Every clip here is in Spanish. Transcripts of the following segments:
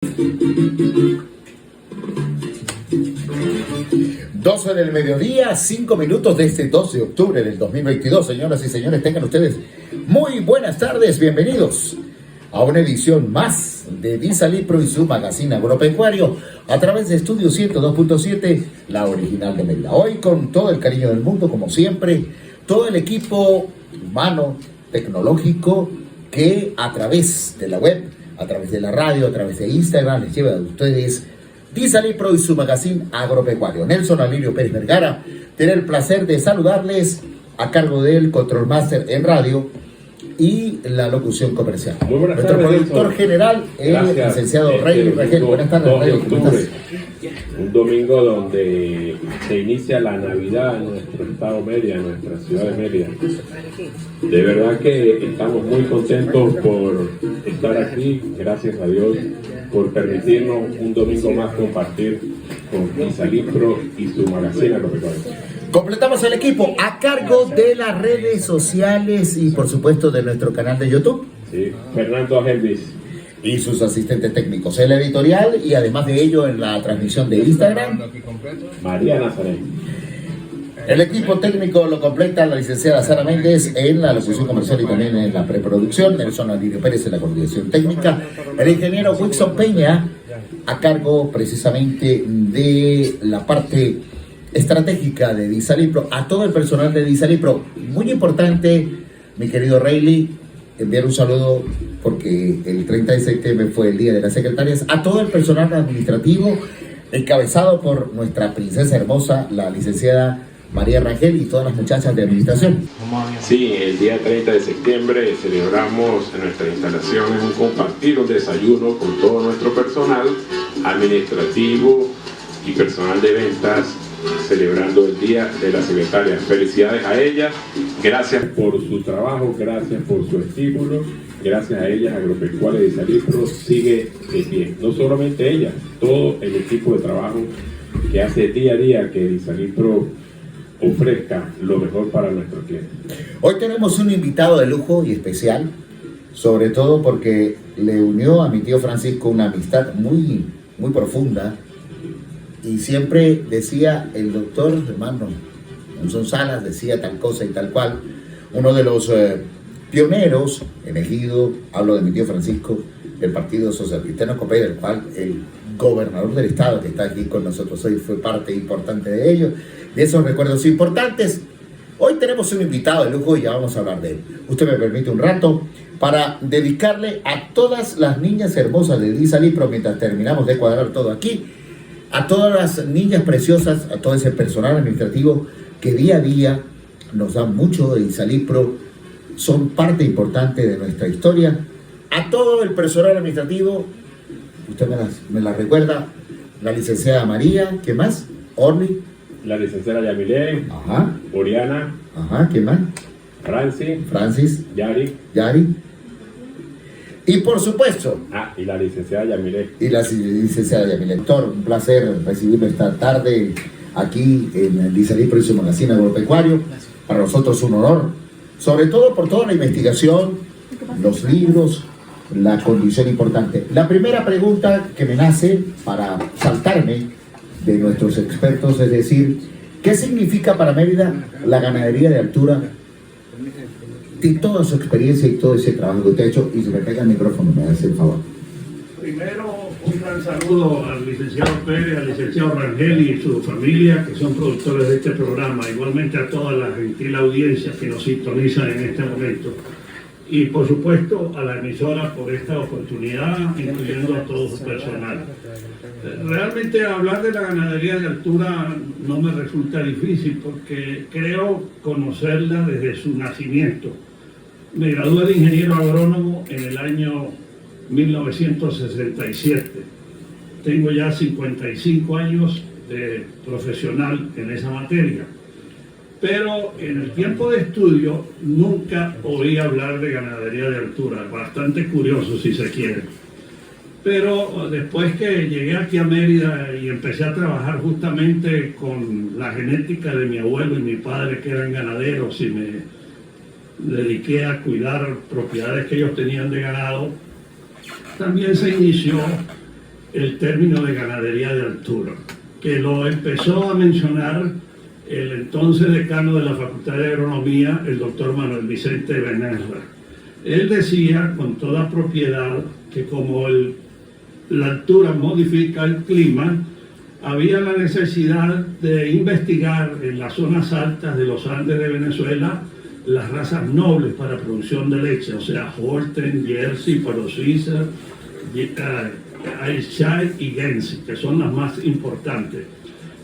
12 del mediodía, 5 minutos de este 12 de octubre del 2022. Señoras y señores, tengan ustedes muy buenas tardes. Bienvenidos a una edición más de Disalipro y su magazine agropecuario a través de Estudio 102.7, la original de Mérida. Hoy con todo el cariño del mundo, como siempre, todo el equipo humano, tecnológico, que a través de la web, a través de la radio, a través de Instagram, les lleva a ustedes Disalipro y su magazine agropecuario. Nelson Alirio Pérez Vergara tiene el placer de saludarles a cargo del Control Master en radio y la locución comercial. Muy buenas Nuestro tardes, productor Nelson. general, el Gracias. licenciado Rey Rangel. Buenas tardes, Rey. ¿Cómo estás? Un domingo donde se inicia la Navidad en nuestro estado Mérida, en nuestra ciudad de Mérida. De verdad que estamos muy contentos por estar aquí, gracias a Dios, por permitirnos un domingo más compartir con Disalipro y su magazine agropecuario. Completamos el equipo a cargo de las redes sociales y por supuesto de nuestro canal de YouTube. Sí, Fernando Helvis. Y sus asistentes técnicos, el editorial y además de ello en la transmisión de Instagram, María Nazaret. el equipo técnico lo completa la licenciada Sara Méndez en la locución comercial y también en la preproducción, Nelson Alirio Pérez en la coordinación técnica, el ingeniero Wilson Peña a cargo precisamente de la parte estratégica de Disalipro, a todo el personal de Disalipro. Muy importante, mi querido Rayleigh, enviar un saludo porque el 30 de septiembre fue el Día de las Secretarias, a todo el personal administrativo encabezado por nuestra princesa hermosa, la licenciada María Rangel y todas las muchachas de administración. Sí, el día 30 de septiembre celebramos en nuestra instalación un compartir, un desayuno con todo nuestro personal administrativo y personal de ventas, celebrando el Día de la Secretaria. Felicidades a ellas, gracias por su trabajo, gracias por su estímulo, gracias a ellas Agropecuaria Disalipro sigue de pie. No solamente ellas, todo el equipo de trabajo que hace día a día que Disalipro ofrezca lo mejor para nuestros clientes. Hoy tenemos un invitado de lujo y especial, sobre todo porque le unió a mi tío Francisco una amistad muy profunda. Y siempre decía el doctor hermano Monzón Salas, decía tal cosa y tal cual. Uno de los pioneros en Ejido, hablo de mi tío Francisco, del Partido Social Cristiano Copey, del cual el gobernador del estado que está aquí con nosotros hoy fue parte importante de ello, de esos recuerdos importantes. Hoy tenemos un invitado de lujo y ya vamos a hablar de él. Usted me permite un rato para dedicarle a todas las niñas hermosas de Disalipro, mientras terminamos de cuadrar todo aquí, a todas las niñas preciosas, a todo ese personal administrativo que día a día nos dan mucho de Disalipro, son parte importante de nuestra historia. A todo el personal administrativo, usted me la recuerda, la licenciada María, ¿qué más? Orly. La licenciada Yamilé, Ajá. Oriana, Ajá, ¿qué más? Francis, Yari. Y por supuesto, Y la licenciada Yamilé. y la licenciada Yamile. Doctor, un placer recibirlo esta tarde aquí en Disalipro y su magazine agropecuario. Para nosotros un honor, sobre todo por toda la investigación, los libros, la condición importante. La primera pregunta que me nace para saltarme de nuestros expertos es decir, ¿qué significa para Mérida la ganadería de altura? De toda su experiencia y todo ese trabajo que usted ha hecho, y se me pega el micrófono, me hace el favor. Primero, un gran saludo al licenciado Pérez, al licenciado Rangel y su familia, que son productores de este programa, igualmente a toda la gentil audiencia que nos sintoniza en este momento. Y por supuesto a la emisora por esta oportunidad, incluyendo a todo su personal. Realmente hablar de la ganadería de altura no me resulta difícil porque creo conocerla desde su nacimiento. Me gradué de ingeniero agrónomo en el año 1967. Tengo ya 55 años de profesional en esa materia. Pero en el tiempo de estudio nunca oí hablar de ganadería de altura, bastante curioso si se quiere. Pero después que llegué aquí a Mérida y empecé a trabajar justamente con la genética de mi abuelo y mi padre, que eran ganaderos, y me dediqué a cuidar propiedades que ellos tenían de ganado, también se inició el término de ganadería de altura, que lo empezó a mencionar el entonces decano de la Facultad de Agronomía, el doctor Manuel Vicente Benerra. Él decía con toda propiedad que como la altura modifica el clima, había la necesidad de investigar en las zonas altas de los Andes de Venezuela las razas nobles para producción de leche, o sea, Holstein, Jersey, Palo Suiza, Ayrshire y Guernsey, que son las más importantes.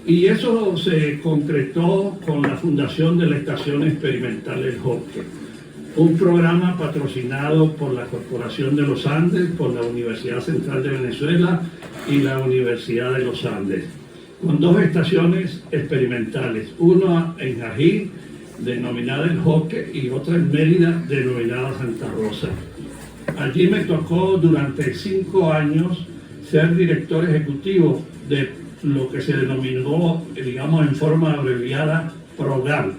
Y eso se concretó con la fundación de la Estación Experimental El Joque, un programa patrocinado por la Corporación de los Andes, por la Universidad Central de Venezuela y la Universidad de los Andes, con 2 estaciones experimentales, una en Ají, denominada El Joque, y otra en Mérida, denominada Santa Rosa. Allí me tocó durante 5 años ser director ejecutivo de lo que se denominó, digamos en forma abreviada, PROGAL,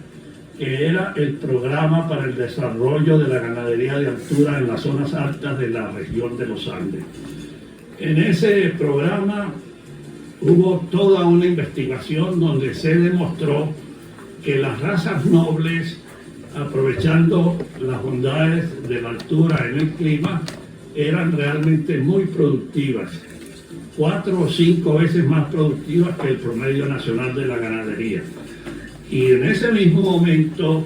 que era el Programa para el Desarrollo de la Ganadería de Altura en las zonas altas de la región de los Andes. En ese programa hubo toda una investigación donde se demostró que las razas nobles, aprovechando las bondades de la altura en el clima, eran realmente muy productivas, 4 o 5 veces más productivas que el promedio nacional de la ganadería. Y en ese mismo momento,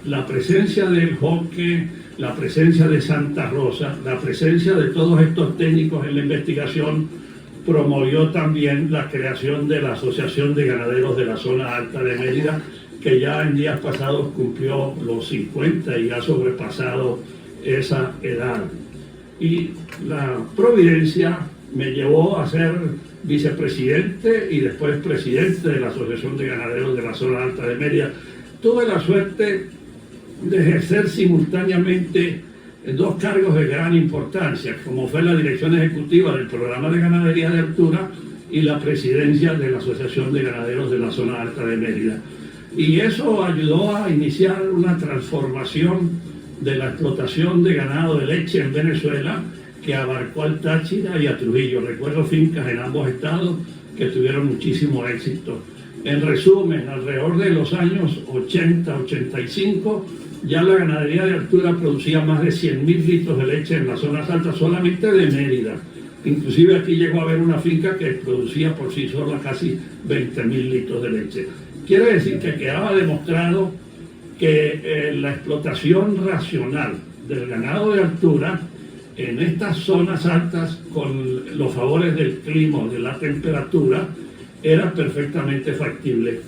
la presencia del Joque, la presencia de Santa Rosa, la presencia de todos estos técnicos en la investigación, promovió también la creación de la Asociación de Ganaderos de la Zona Alta de Mérida, que ya en días pasados cumplió los 50 y ha sobrepasado esa edad. Y la providencia me llevó a ser vicepresidente y después presidente de la Asociación de Ganaderos de la Zona Alta de Mérida. Tuve la suerte de ejercer simultáneamente 2 cargos de gran importancia, como fue la dirección ejecutiva del Programa de Ganadería de Altura y la presidencia de la Asociación de Ganaderos de la Zona Alta de Mérida. Y eso ayudó a iniciar una transformación de la explotación de ganado de leche en Venezuela, que abarcó al Táchira y a Trujillo. Recuerdo fincas en ambos estados que tuvieron muchísimo éxito. En resumen, alrededor de los años 80-85, ya la ganadería de altura producía más de 100.000 litros de leche en las zonas altas solamente de Mérida. Inclusive aquí llegó a haber una finca que producía por sí sola casi 20.000 litros de leche. Quiere decir que quedaba demostrado que la explotación racional del ganado de altura en estas zonas altas, con los favores del clima, de la temperatura, era perfectamente factible.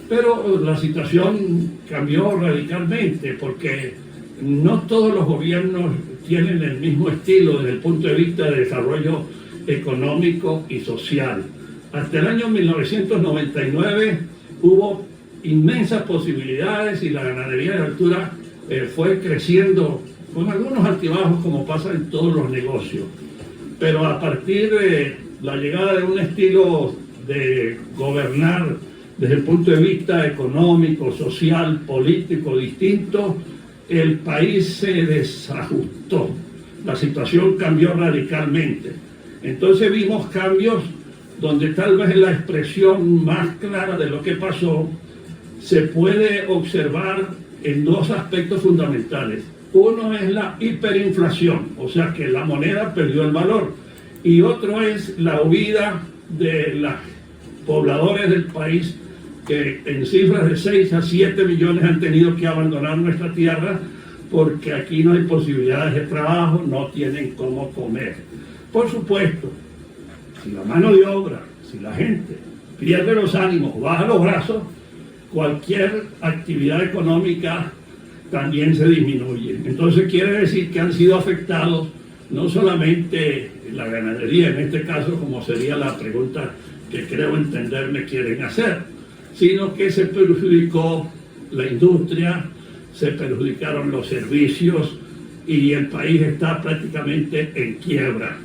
Pero la situación cambió radicalmente porque no todos los gobiernos tienen el mismo estilo desde el punto de vista de desarrollo económico y social. Hasta el año 1999 hubo inmensas posibilidades y la ganadería de altura fue creciendo con algunos altibajos como pasa en todos los negocios. Pero a partir de la llegada de un estilo de gobernar desde el punto de vista económico, social, político distinto, el país se desajustó. La situación cambió radicalmente. Entonces vimos cambios donde tal vez la expresión más clara de lo que pasó se puede observar en 2 aspectos fundamentales. Uno es la hiperinflación, o sea que la moneda perdió el valor, y otro es la huida de los pobladores del país, que en cifras de 6 a 7 millones han tenido que abandonar nuestra tierra porque aquí no hay posibilidades de trabajo, no tienen cómo comer. Por supuesto, si la mano de obra, si la gente pierde los ánimos, baja los brazos, cualquier actividad económica también se disminuye. Entonces quiere decir que han sido afectados no solamente la ganadería, en este caso, como sería la pregunta que creo entender me quieren hacer, sino que se perjudicó la industria, se perjudicaron los servicios y el país está prácticamente en quiebra,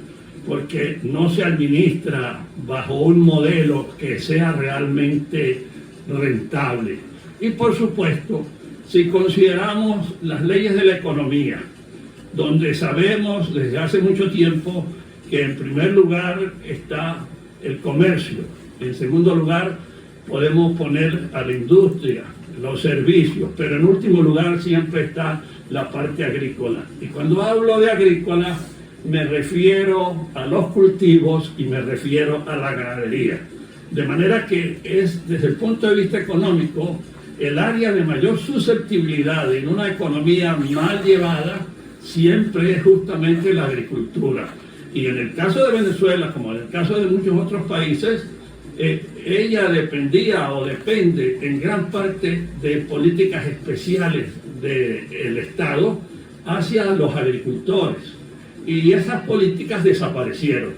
porque no se administra bajo un modelo que sea realmente rentable. Y por supuesto, si consideramos las leyes de la economía, donde sabemos desde hace mucho tiempo que en primer lugar está el comercio, en segundo lugar podemos poner a la industria, los servicios, pero en último lugar siempre está la parte agrícola. Y cuando hablo de agrícola me refiero a los cultivos y me refiero a la ganadería. De manera que es, desde el punto de vista económico, el área de mayor susceptibilidad en una economía mal llevada siempre es justamente la agricultura. Y en el caso de Venezuela, como en el caso de muchos otros países, ella dependía o depende en gran parte de políticas especiales del Estado hacia los agricultores. Y esas políticas desaparecieron.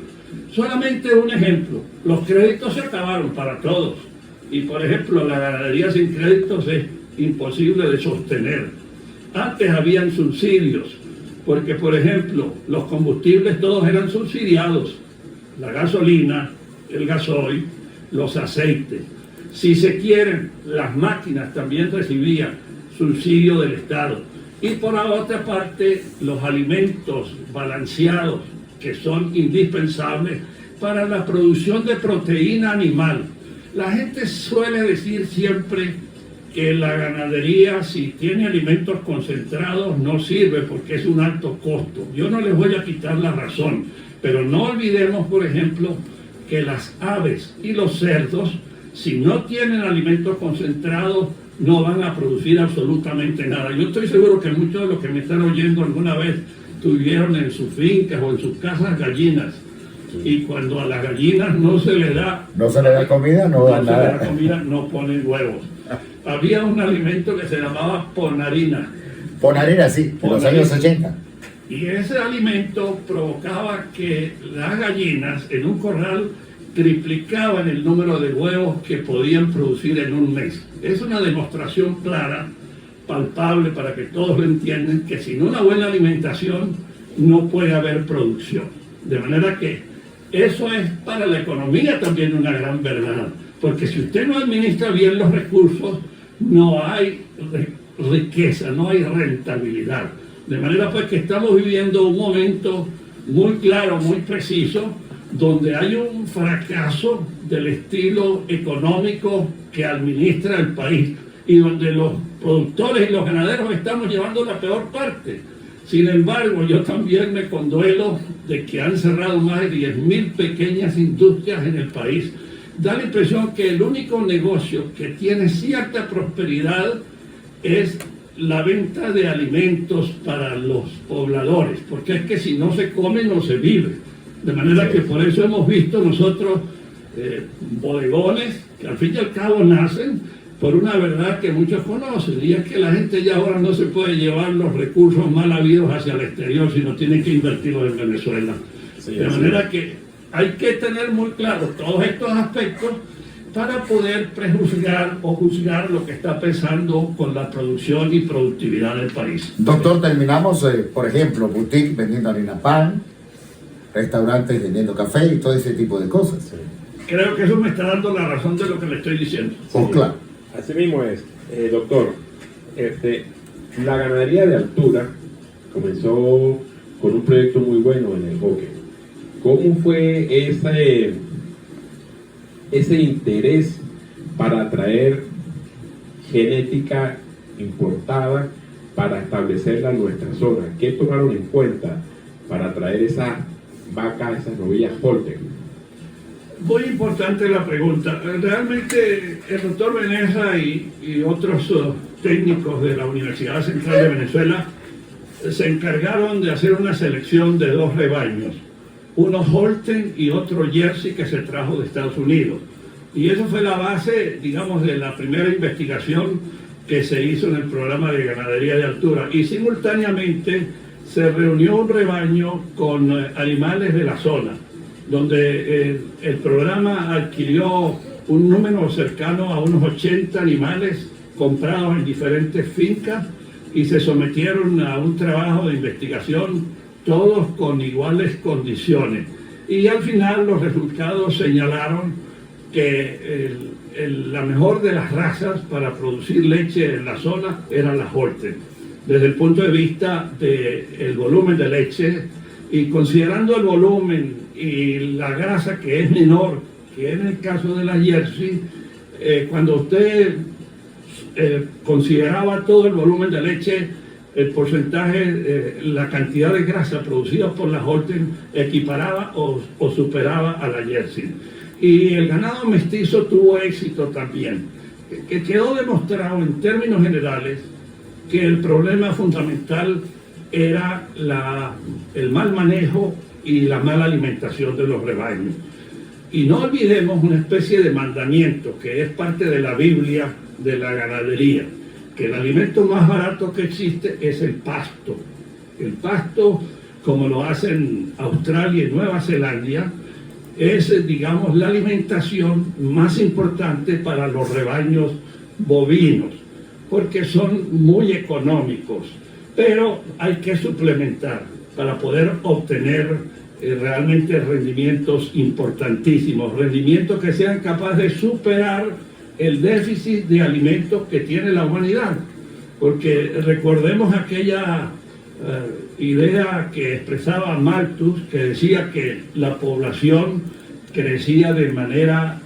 Solamente un ejemplo, los créditos se acabaron para todos. Y por ejemplo, la ganadería sin créditos es imposible de sostener. Antes habían subsidios, porque por ejemplo, los combustibles todos eran subsidiados. La gasolina, el gasoil, los aceites. Si se quieren, las máquinas también recibían subsidio del Estado. Y por la otra parte, los alimentos balanceados, que son indispensables para la producción de proteína animal. La gente suele decir siempre que la ganadería, si tiene alimentos concentrados, no sirve porque es un alto costo. Yo no les voy a quitar la razón, pero no olvidemos, por ejemplo, que las aves y los cerdos, si no tienen alimentos concentrados, no van a producir absolutamente nada. Yo estoy seguro que muchos de los que me están oyendo alguna vez tuvieron en sus fincas o en sus casas gallinas. Y cuando a las gallinas no se les da comida, no dan nada. Se le da comida, no ponen huevos. Había un alimento que se llamaba ponarina. Ponarina, sí, en los años 80. Y ese alimento provocaba que las gallinas en un corral triplicaban el número de huevos que podían producir en un mes. Es una demostración clara, palpable, para que todos lo entiendan, que sin una buena alimentación no puede haber producción. De manera que eso es para la economía también una gran verdad, porque si usted no administra bien los recursos, no hay riqueza, no hay rentabilidad. De manera pues que estamos viviendo un momento muy claro, muy preciso, donde hay un fracaso del estilo económico que administra el país y donde los productores y los ganaderos estamos llevando la peor parte. Sin embargo, yo también me conduelo de que han cerrado más de 10.000 pequeñas industrias en el país. Da la impresión que el único negocio que tiene cierta prosperidad es la venta de alimentos para los pobladores, porque es que si no se come, no se vive. De manera que por eso hemos visto nosotros bodegones que al fin y al cabo nacen por una verdad que muchos conocen, y es que la gente ya ahora no se puede llevar los recursos mal habidos hacia el exterior, sino tienen que invertirlos en Venezuela. Sí, de manera que hay que tener muy claro todos estos aspectos para poder prejuzgar o juzgar lo que está pasando con la producción y productividad del país. Doctor, terminamos, por ejemplo, boutique vendiendo harina pan, restaurantes vendiendo café y todo ese tipo de cosas. Creo que eso me está dando la razón de lo que le estoy diciendo. Oh, claro. Así mismo es. Doctor, la ganadería de altura comenzó con un proyecto muy bueno en el Boque. ¿Cómo fue ese interés para atraer genética importada para establecerla en nuestra zona? ¿Qué tomaron en cuenta para traer esa vaca, esas novillas Holstein? Muy importante la pregunta. Realmente el doctor Beneza y otros técnicos de la Universidad Central de Venezuela se encargaron de hacer una selección de 2 rebaños, uno Holstein y otro Jersey que se trajo de Estados Unidos. Y eso fue la base, digamos, de la primera investigación que se hizo en el programa de ganadería de altura. Y simultáneamente se reunió un rebaño con animales de la zona, donde el programa adquirió un número cercano a unos 80 animales comprados en diferentes fincas y se sometieron a un trabajo de investigación, todos con iguales condiciones. Y al final los resultados señalaron que la mejor de las razas para producir leche en la zona era la Holstein. Desde el punto de vista del volumen de leche, Y considerando el volumen y la grasa que es menor, que en el caso de la Jersey, cuando usted consideraba todo el volumen de leche, el porcentaje, la cantidad de grasa producida por la Holstein equiparaba o superaba a la Jersey. Y el ganado mestizo tuvo éxito también, que quedó demostrado en términos generales que el problema fundamental era el mal manejo y la mala alimentación de los rebaños. Y no olvidemos una especie de mandamiento que es parte de la Biblia de la ganadería, que el alimento más barato que existe es el pasto. El pasto, como lo hacen Australia y Nueva Zelanda, es, digamos, la alimentación más importante para los rebaños bovinos, porque son muy económicos, pero hay que suplementar para poder obtener realmente rendimientos importantísimos, rendimientos que sean capaces de superar el déficit de alimentos que tiene la humanidad, porque recordemos aquella idea que expresaba Malthus, que decía que la población crecía de manera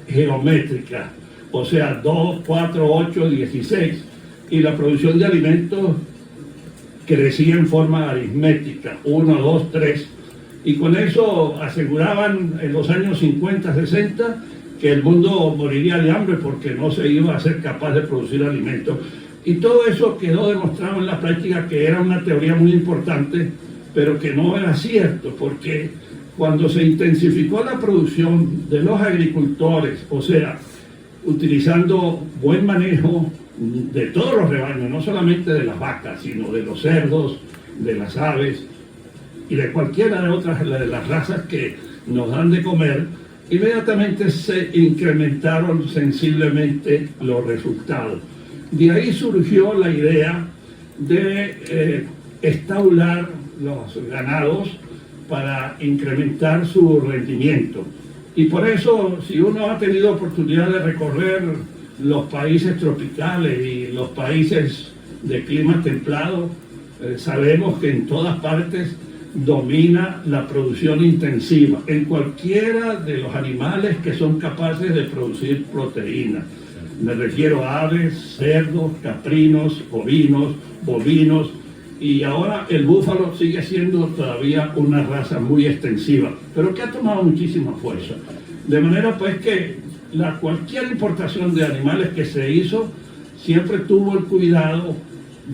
geométrica, o sea, 2, 4, 8, 16, y la producción de alimentos crecía en forma aritmética, 1, 2, 3, y con eso aseguraban en los años 50, 60 que el mundo moriría de hambre porque no se iba a ser capaz de producir alimentos. Y todo eso quedó demostrado en la práctica que era una teoría muy importante, pero que no era cierto, porque cuando se intensificó la producción de los agricultores, o sea, utilizando buen manejo de todos los rebaños, no solamente de las vacas, sino de los cerdos, de las aves y de cualquiera de otras de las razas que nos dan de comer, inmediatamente se incrementaron sensiblemente los resultados. De ahí surgió la idea de estaular los ganados para incrementar su rendimiento. Y por eso, si uno ha tenido oportunidad de recorrer los países tropicales y los países de clima templado, sabemos que en todas partes domina la producción intensiva, en cualquiera de los animales que son capaces de producir proteína. Me refiero a aves, cerdos, caprinos, ovinos, bovinos, y ahora el búfalo sigue siendo todavía una raza muy extensiva, pero que ha tomado muchísima fuerza. De manera pues que cualquier importación de animales que se hizo siempre tuvo el cuidado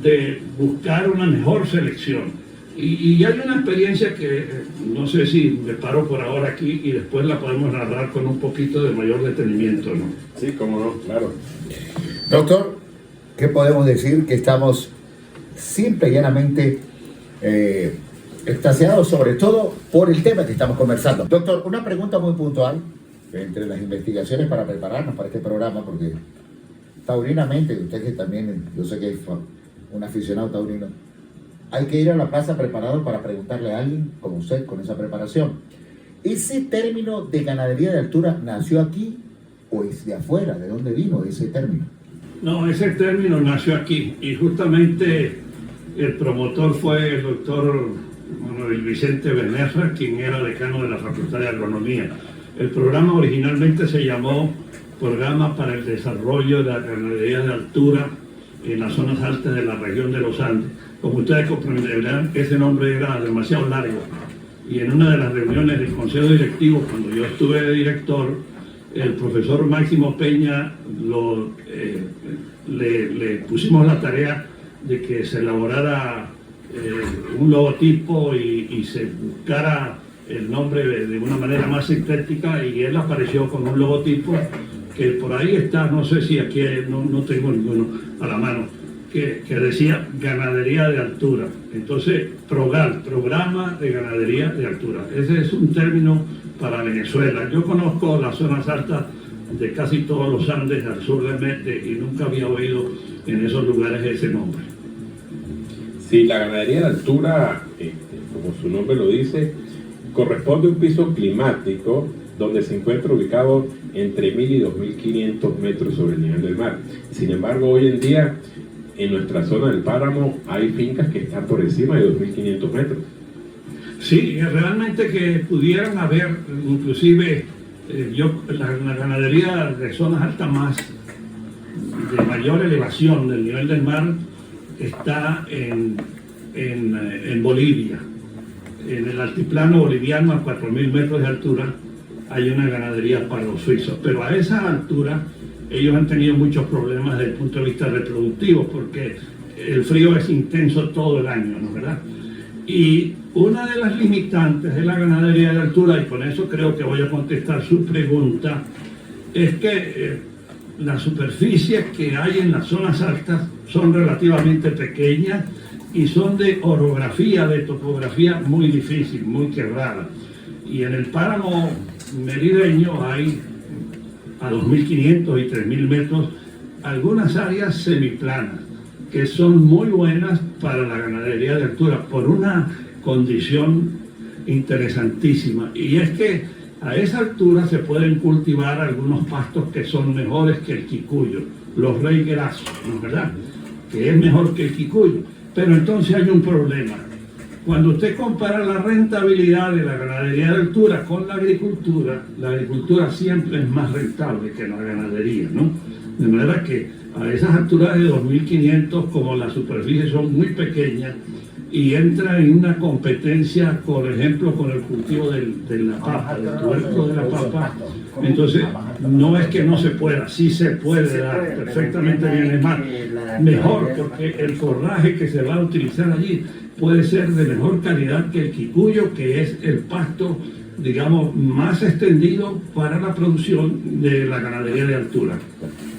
de buscar una mejor selección. Y hay una experiencia que no sé si me paro por ahora aquí y después la podemos narrar con un poquito de mayor detenimiento, ¿no? Sí, cómo no, claro. Doctor, ¿qué podemos decir? Que estamos simple y llanamente extasiados, sobre todo por el tema que estamos conversando. Doctor, una pregunta muy puntual entre las investigaciones para prepararnos para este programa, porque taurinamente, usted que también, yo sé que es un aficionado taurino, hay que ir a la plaza preparado para preguntarle a alguien como usted con esa preparación. ¿Ese término de ganadería de altura nació aquí o es de afuera? ¿De dónde vino ese término? No, ese término nació aquí y justamente el promotor fue el doctor Manuel Vicente Benerra, quien era decano de la Facultad de Agronomía. El programa originalmente se llamó Programa para el Desarrollo de la Ganadería de Altura en las zonas altas de la región de los Andes. Como ustedes comprenderán, ese nombre era demasiado largo. Y en una de las reuniones del Consejo Directivo, cuando yo estuve de director, el profesor Máximo Peña le pusimos la tarea de que se elaborara un logotipo y se buscara el nombre de una manera más sintética, y él apareció con un logotipo que por ahí está, no sé si aquí no tengo ninguno a la mano, que decía Ganadería de Altura. Entonces, PROGAL, Programa de Ganadería de Altura. Ese es un término para Venezuela. Yo conozco las zonas altas de casi todos los Andes al sur de Mete y nunca había oído en esos lugares ese nombre. Sí, la ganadería de altura, como su nombre lo dice, corresponde a un piso climático donde se encuentra ubicado entre 1.000 y 2.500 metros sobre el nivel del mar. Sin embargo, hoy en día, en nuestra zona del páramo, hay fincas que están por encima de 2.500 metros. Sí, realmente que pudieran haber, inclusive, la ganadería de zonas altas más, de mayor elevación del nivel del mar, está en Bolivia. En el altiplano boliviano, a 4.000 metros de altura, hay una ganadería para los suizos. Pero a esa altura, ellos han tenido muchos problemas desde el punto de vista reproductivo, porque el frío es intenso todo el año, ¿no es verdad? Y una de las limitantes de la ganadería de altura, y con eso creo que voy a contestar su pregunta, es que las superficies que hay en las zonas altas son relativamente pequeñas y son de orografía, de topografía muy difícil, muy quebrada. Y en el páramo merideño hay a 2.500 y 3.000 metros algunas áreas semiplanas que son muy buenas para la ganadería de altura por una condición interesantísima, y es que a esa altura se pueden cultivar algunos pastos que son mejores que el quicuyo, los reiguerazos, ¿no es verdad? Que es mejor que el quicuyo. Pero entonces hay un problema. Cuando usted compara la rentabilidad de la ganadería de altura con la agricultura siempre es más rentable que la ganadería, ¿no? De manera que a esas alturas de 2.500, como las superficies son muy pequeñas, y entra en una competencia, por ejemplo, con el cultivo de la papa, del tubérculo de la papa. Entonces, no es que no se pueda, sí se puede dar perfectamente bien, es más, mejor, porque el forraje que se va a utilizar allí puede ser de mejor calidad que el quicuyo, que es el pasto, digamos, más extendido para la producción de la ganadería de altura.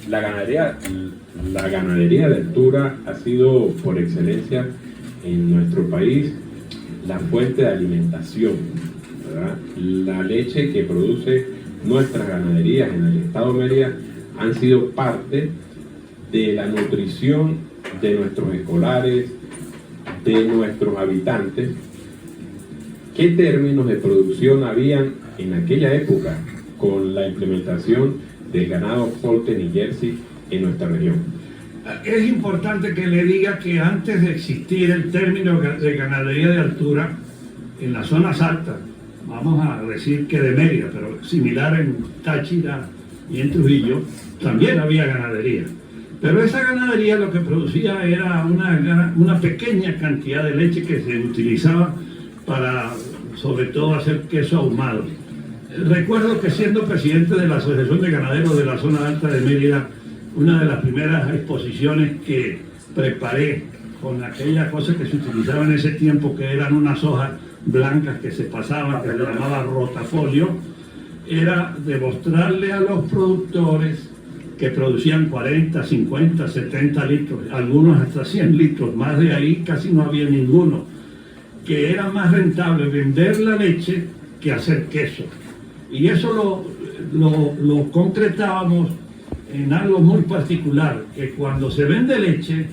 La ganadería de altura ha sido, por excelencia, en nuestro país, la fuente de alimentación, ¿verdad? La leche que produce nuestras ganaderías en el estado de Mérida han sido parte de la nutrición de nuestros escolares, de nuestros habitantes. ¿Qué términos de producción habían en aquella época con la implementación del ganado Holstein y Jersey en nuestra región? Es importante que le diga que antes de existir el término de ganadería de altura, en las zonas altas, vamos a decir que de Mérida, pero similar en Táchira y en Trujillo, también había ganadería. Pero esa ganadería lo que producía era una pequeña cantidad de leche que se utilizaba para, sobre todo, hacer queso ahumado. Recuerdo que siendo presidente de la Asociación de Ganaderos de la Zona Alta de Mérida, una de las primeras exposiciones que preparé con aquella cosa que se utilizaba en ese tiempo, que eran unas hojas blancas que se pasaban, que se llamaba rotafolio, era demostrarle a los productores que producían 40, 50, 70 litros, algunos hasta 100 litros, más de ahí casi no había ninguno, que era más rentable vender la leche que hacer queso. Y eso lo concretábamos en algo muy particular, que cuando se vende leche,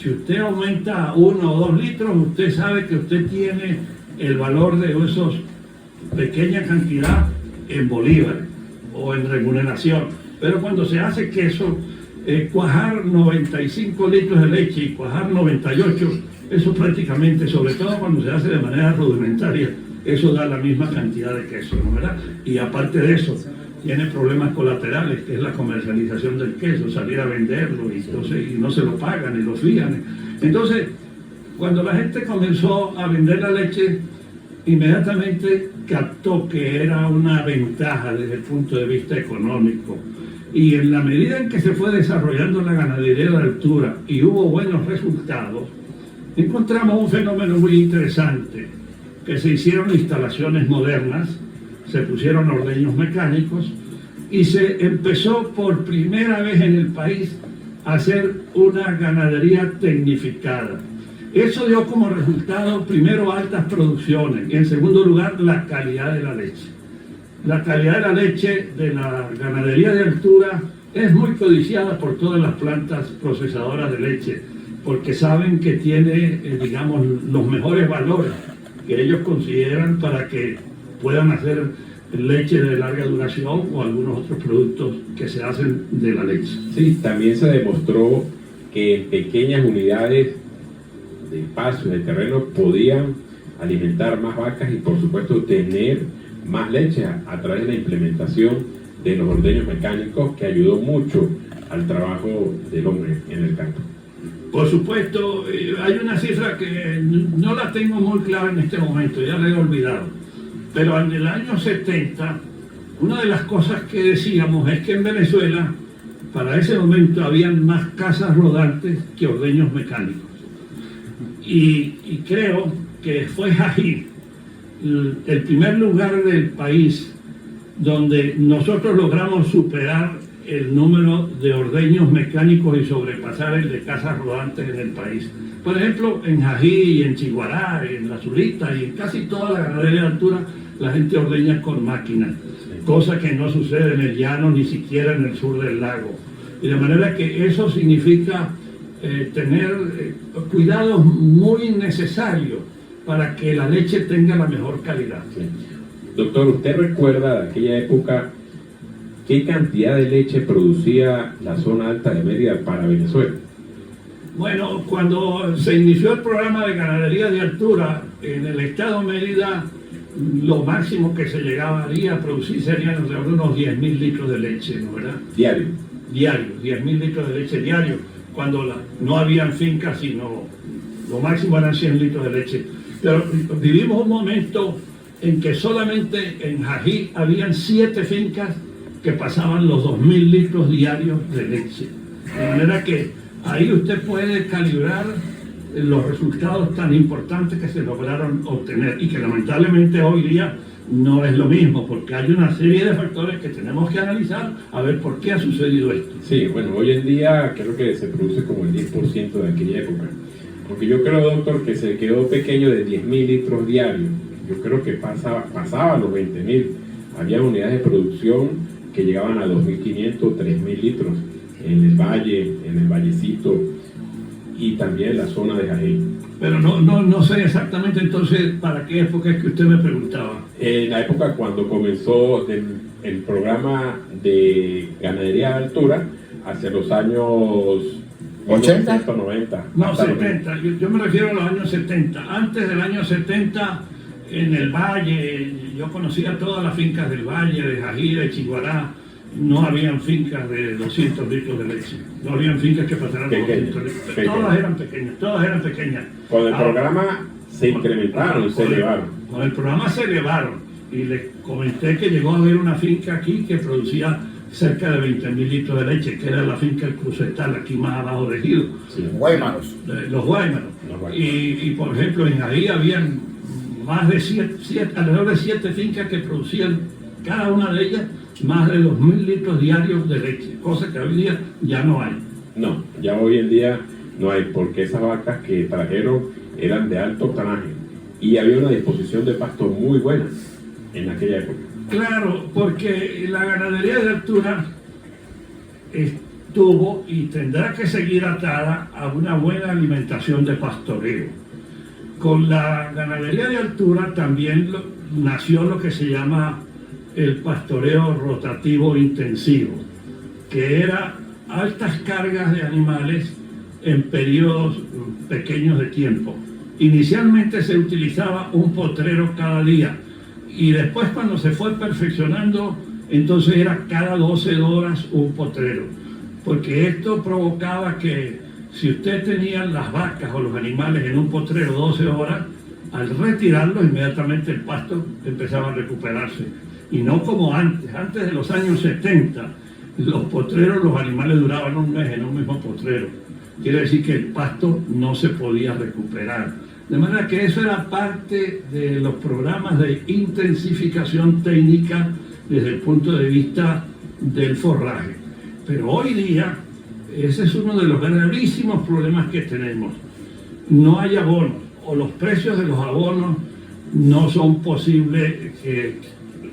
si usted aumenta 1 o 2 litros, usted sabe que usted tiene el valor de esos pequeña cantidad en bolívares o en remuneración. Pero cuando se hace queso, cuajar 95 litros de leche y cuajar 98, eso prácticamente, sobre todo cuando se hace de manera rudimentaria, eso da la misma cantidad de queso, ¿no, verdad? Y aparte de eso, tiene problemas colaterales, que es la comercialización del queso, salir a venderlo, y no se lo pagan y lo fían. Entonces, cuando la gente comenzó a vender la leche, inmediatamente captó que era una ventaja desde el punto de vista económico. Y en la medida en que se fue desarrollando la ganadería de altura y hubo buenos resultados, encontramos un fenómeno muy interesante, que se hicieron instalaciones modernas, se pusieron ordeños mecánicos y se empezó por primera vez en el país a hacer una ganadería tecnificada. Eso dio como resultado, primero, altas producciones y, en segundo lugar, la calidad de la leche. La calidad de la leche de la ganadería de altura es muy codiciada por todas las plantas procesadoras de leche, porque saben que tiene, digamos, los mejores valores que ellos consideran para que puedan hacer leche de larga duración o algunos otros productos que se hacen de la leche. Sí, también se demostró que en pequeñas unidades de espacio, de terreno, podían alimentar más vacas y por supuesto tener más leche a través de la implementación de los ordeños mecánicos, que ayudó mucho al trabajo del hombre en el campo. Por supuesto, hay una cifra que no la tengo muy clara en este momento, ya la he olvidado, pero en el año 70, una de las cosas que decíamos es que en Venezuela, para ese momento, habían más casas rodantes que ordeños mecánicos. Y creo que fue ahí el primer lugar del país donde nosotros logramos superar el número de ordeños mecánicos y sobrepasar el de casas rodantes en el país. Por ejemplo, en Jají, en Chiguará, en La Zulita y en casi toda la ganadería de altura, la gente ordeña con máquinas, cosa que no sucede en el llano ni siquiera en el sur del lago. Y de manera que eso significa tener cuidados muy necesarios para que la leche tenga la mejor calidad. Sí. Doctor, ¿usted recuerda de aquella época qué cantidad de leche producía la zona alta de Mérida para Venezuela? Bueno, cuando se inició el programa de ganadería de altura en el estado de Mérida, lo máximo que se llegaría a producir serían alrededor de unos 10.000 litros de leche, ¿no, verdad? Diario. Diario, 10.000 litros de leche diario, cuando no habían fincas, sino lo máximo eran 100 litros de leche. Pero vivimos un momento en que solamente en Jají habían 7 fincas que pasaban los 2.000 litros diarios de leche. De manera que ahí usted puede calibrar los resultados tan importantes que se lograron obtener y que lamentablemente hoy día no es lo mismo, porque hay una serie de factores que tenemos que analizar a ver por qué ha sucedido esto. Sí, bueno, hoy en día creo que se produce como el 10% de aquella época. Porque yo creo, doctor, que se quedó pequeño de 10.000 litros diarios. Yo creo que pasaba los 20.000. Había unidades de producción que llegaban a 2.500, 3.000 litros en el valle, en el vallecito y también en la zona de Jaén. Pero no sé exactamente entonces para qué época es que usted me preguntaba. En la época cuando comenzó el programa de ganadería de altura, hacia los años 80, 90. No, 70. Yo me refiero a los años 70. Antes del año 70, en el valle, yo conocía todas las fincas del valle, de Jají, de Chiguará. No habían fincas de 200 litros de leche. No habían fincas que pasaran de 200 litros. Todas eran pequeñas. Con el programa se incrementaron, se elevaron. Con el programa se elevaron. Y les comenté que llegó a haber una finca aquí que producía cerca de 20.000 litros de leche, que era la finca El Crucetal, aquí más abajo de Ejido. Sí, Guaymaros. Los Guaymaros. Y por ejemplo, en ahí habían más de alrededor de 7 fincas que producían, cada una de ellas, más de 2.000 litros diarios de leche, cosa que hoy día ya no hay. No, ya hoy en día no hay, porque esas vacas que trajeron eran de alto tamaño y había una disposición de pasto muy buena en aquella época. Claro, porque la ganadería de altura estuvo y tendrá que seguir atada a una buena alimentación de pastoreo. Con la ganadería de altura también nació lo que se llama el pastoreo rotativo intensivo, que era altas cargas de animales en periodos pequeños de tiempo. Inicialmente se utilizaba un potrero cada día y después, cuando se fue perfeccionando, entonces era cada 12 horas un potrero, porque esto provocaba que si usted tenía las vacas o los animales en un potrero 12 horas, al retirarlo inmediatamente el pasto empezaba a recuperarse. Y no como antes de los años 70, los potreros, los animales duraban un mes en un mismo potrero. Quiere decir que el pasto no se podía recuperar. De manera que eso era parte de los programas de intensificación técnica desde el punto de vista del forraje. Pero hoy día, ese es uno de los gravísimos problemas que tenemos. No hay abonos, o los precios de los abonos no son posibles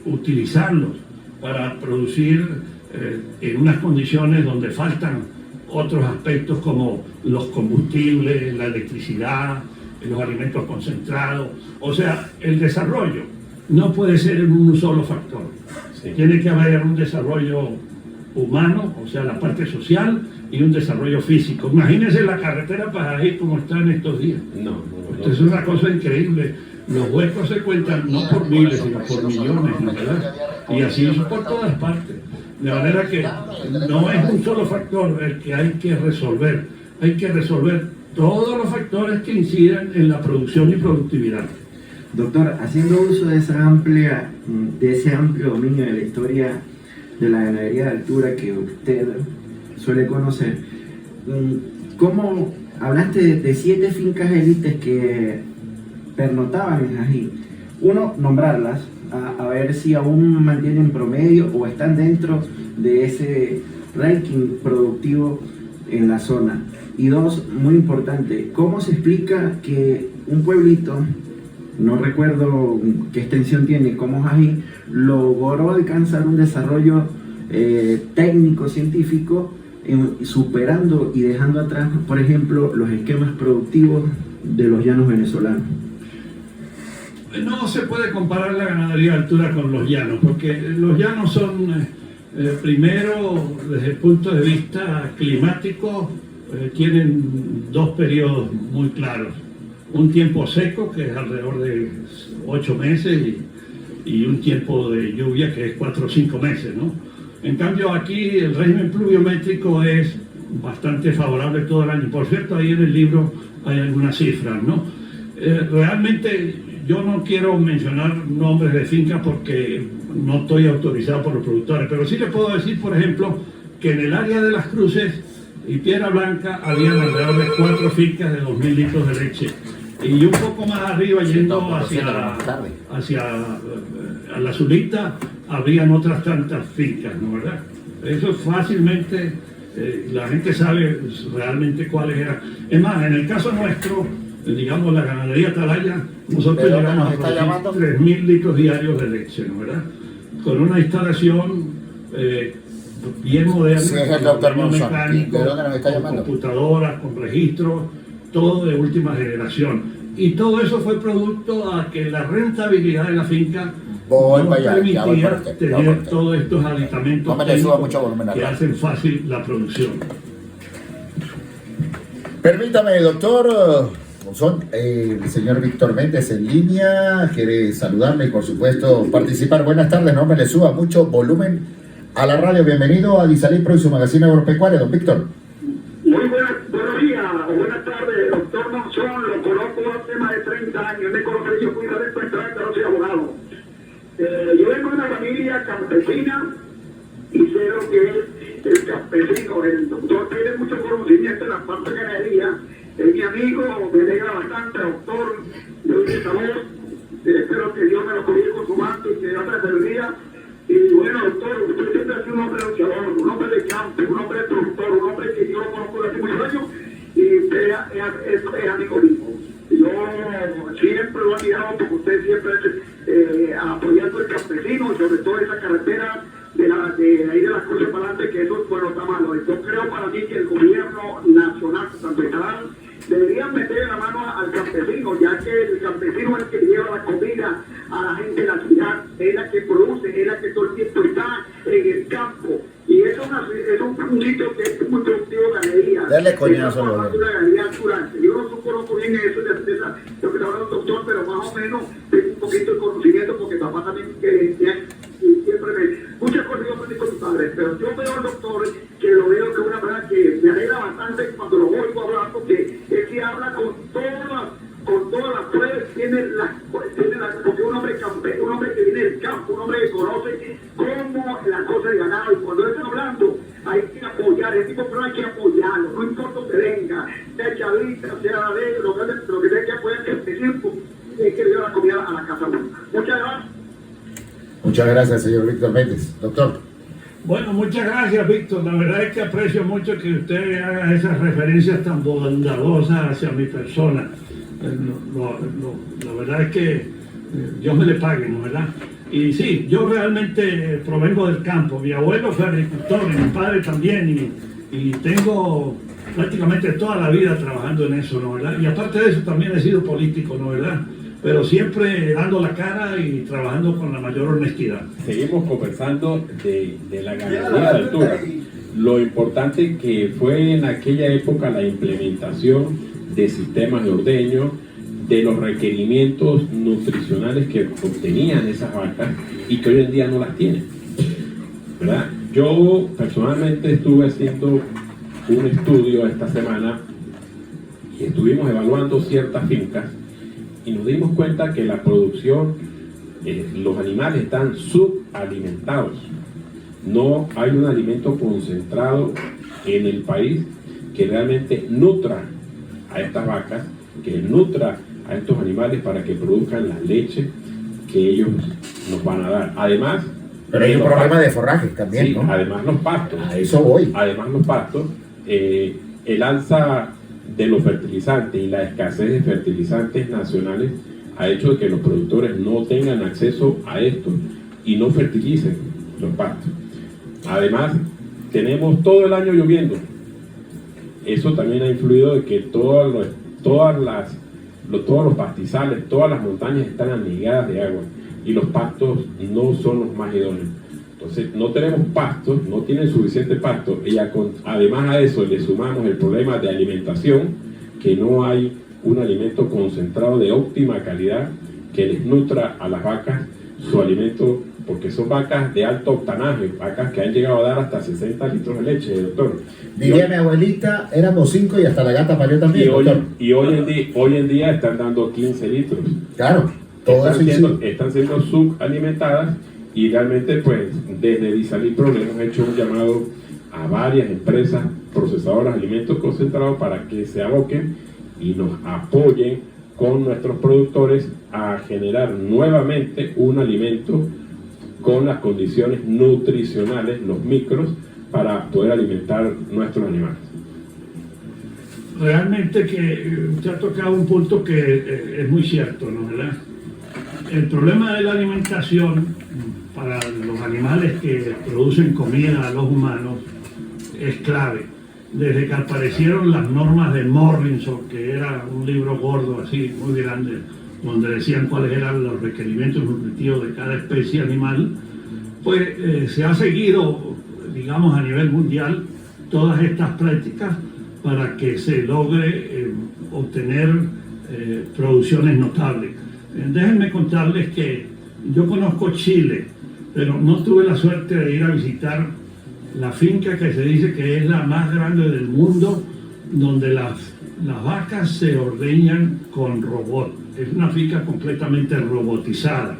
utilizarlos para producir en unas condiciones donde faltan otros aspectos como los combustibles, la electricidad, los alimentos concentrados. O sea, el desarrollo no puede ser en un solo factor. Sí. Tiene que haber un desarrollo humano, o sea, la parte social, y un desarrollo físico. Imagínense la carretera para ir como está en estos días. No. Esto es una cosa increíble. Los huecos se cuentan no por miles, sino por millones, ¿no? ¿Verdad? Y así es por todas partes. De manera que no es un solo factor el que hay que resolver todos los factores que inciden en la producción y productividad. Doctor, haciendo uso de ese amplio dominio de la historia de la ganadería de altura que usted suele conocer, ¿cómo hablaste de 7 fincas élites que pernotaban en Jají? Uno, nombrarlas, a ver si aún mantienen promedio o están dentro de ese ranking productivo en la zona. Y 2, muy importante, ¿cómo se explica que un pueblito, no recuerdo qué extensión tiene, como Jají, logró alcanzar un desarrollo técnico, científico, superando y dejando atrás, por ejemplo, los esquemas productivos de los llanos venezolanos? No se puede comparar la ganadería de altura con los llanos, porque los llanos son, primero, desde el punto de vista climático, tienen 2 periodos muy claros. Un tiempo seco, que es alrededor de 8 meses, y un tiempo de lluvia, que es 4 o 5 meses, ¿no? En cambio, aquí el régimen pluviométrico es bastante favorable todo el año. Por cierto, ahí en el libro hay algunas cifras, ¿no? Realmente yo no quiero mencionar nombres de fincas porque no estoy autorizado por los productores, pero sí le puedo decir, por ejemplo, que en el área de Las Cruces y Piedra Blanca habían alrededor de 4 fincas de 2.000 litros de leche. Y un poco más arriba, yendo hacia la Zulita, habrían otras tantas fincas, ¿no? ¿Verdad? Eso fácilmente, la gente sabe realmente cuáles eran. Es más, en el caso nuestro, digamos la ganadería Atalaya, nosotros llegamos a 3.000 litros diarios de leche, ¿no? ¿Verdad? Con una instalación bien moderna, sí, es el doctor Monzón. mecánico, con computadoras, con registros, todo de última generación. Y todo eso fue producto a que la rentabilidad de la finca permitía tener todos estos aditamentos que hacen fácil la producción. Permítame, doctor Monzón, el señor Víctor Méndez en línea quiere saludarle y por supuesto participar. Buenas tardes, no me le suba mucho volumen a la radio. Bienvenido a Disalipro y su magazine agropecuario, don Víctor. Muy buenos días o buenas tardes, doctor Monzón. Lo conozco hace más de 30 años. Me conocí, yo fui de esto entrar, pero soy abogado. Yo vengo de una familia campesina y sé lo que es el campesino. El doctor tiene mucho conocimiento en la parte de ganadería. Es mi amigo, me alegra bastante, doctor. Le doy esa voz. Espero que Dios me lo cuide con su manto y que Dios me bendiga. Y bueno, doctor, usted siempre ha sido un hombre luchador, un hombre de campo, un hombre productor, un hombre que yo lo conozco desde hace muchos años y usted es amigo mío. Yo siempre lo he admirado porque usted siempre apoyando el campesino y sobre todo esa carretera de ahí de Las Cruces para adelante, que eso bueno, está malo. Yo creo para mí que el gobierno nacional, tanto estatal, deberían meter la mano al campesino, ya que el campesino es el que lleva la comida a la gente de la ciudad, es la que produce, es la que todo el tiempo está en el campo. Y eso es un sitio que es muy productivo de ganadería. Dale coñazo, yo no conozco bien eso de lo que está hablando el doctor, pero más o menos tengo un poquito de conocimiento porque papá también siempre muchas cosas yo aprendí con mi padre, pero yo veo al doctor que lo veo que es una persona que me alegra bastante cuando lo oigo hablar, porque él sí habla con todas las pruebas, porque un hombre que viene del campo, un hombre que conoce cómo la cosa de ganado, y cuando él está hablando hay que apoyar, ese tipo de personas hay que apoyarlo, no importa donde venga, sea chavista, sea de lo que sea que apoyar, que es que le dio la comida a la casa. Muchas gracias. Muchas gracias, señor Víctor Méndez. Doctor. Bueno, muchas gracias, Víctor. La verdad es que aprecio mucho que usted haga esas referencias tan bondadosas hacia mi persona. La verdad es que Dios me le pague, ¿no? ¿Verdad? Y sí, yo realmente provengo del campo. Mi abuelo fue agricultor y mi padre también. Y tengo prácticamente toda la vida trabajando en eso, ¿no? ¿Verdad? Y aparte de eso también he sido político, ¿no? ¿Verdad? Pero siempre dando la cara y trabajando con la mayor honestidad. Seguimos conversando de la ganadería de altura. Lo importante que fue en aquella época la implementación de sistemas de ordeño, de los requerimientos nutricionales que obtenían esas vacas y que hoy en día no las tienen, ¿verdad? Yo personalmente estuve haciendo un estudio esta semana y estuvimos evaluando ciertas fincas y nos dimos cuenta que la producción, los animales están subalimentados. No hay un alimento concentrado en el país que realmente nutra a estas vacas, que nutra a estos animales para que produzcan la leche que ellos nos van a dar. Además, pero hay un problema de forraje también, sí, ¿no? Además los pastos. A eso voy. Además los pastos, el alza de los fertilizantes y la escasez de fertilizantes nacionales ha hecho que los productores no tengan acceso a esto y no fertilicen los pastos. Además, tenemos todo el año lloviendo. Eso también ha influido de que todos los pastizales, todas las montañas están anegadas de agua y los pastos no son los más idóneos. Entonces, no tenemos pastos, no tienen suficiente pasto y además a eso le sumamos el problema de alimentación, que no hay un alimento concentrado de óptima calidad que les nutra a las vacas su alimento, porque son vacas de alto octanaje, vacas que han llegado a dar hasta 60 litros de leche, doctor. Diría mi abuelita, éramos 5 y hasta la gata parió también, doctor. Y hoy en día están dando 15 litros. Claro, todo eso están siendo subalimentadas y realmente pues desde Disalipro le hemos hecho un llamado a varias empresas procesadoras de alimentos concentrados para que se aboquen y nos apoyen con nuestros productores a generar nuevamente un alimento con las condiciones nutricionales, los micros, para poder alimentar nuestros animales. Realmente que usted ha tocado un punto que es muy cierto, ¿no? ¿Verdad? El problema de la alimentación para los animales que producen comida a los humanos es clave. Desde que aparecieron las normas de Morrison, que era un libro gordo así, muy grande, donde decían cuáles eran los requerimientos nutritivos de cada especie animal, pues se ha seguido, digamos, a nivel mundial todas estas prácticas para que se logre obtener producciones notables. Déjenme contarles que yo conozco Chile, pero no tuve la suerte de ir a visitar la finca que se dice que es la más grande del mundo, donde las vacas se ordeñan con robot. Es una finca completamente robotizada.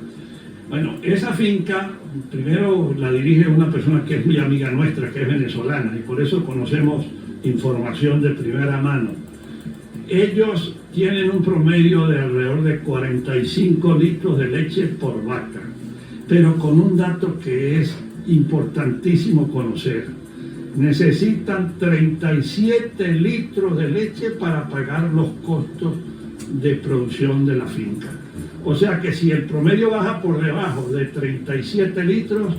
Bueno, esa finca, primero la dirige una persona que es muy amiga nuestra, que es venezolana, y por eso conocemos información de primera mano. Ellos tienen un promedio de alrededor de 45 litros de leche por vaca, pero con un dato que es importantísimo conocer. Necesitan 37 litros de leche para pagar los costos de producción de la finca. O sea que si el promedio baja por debajo de 37 litros,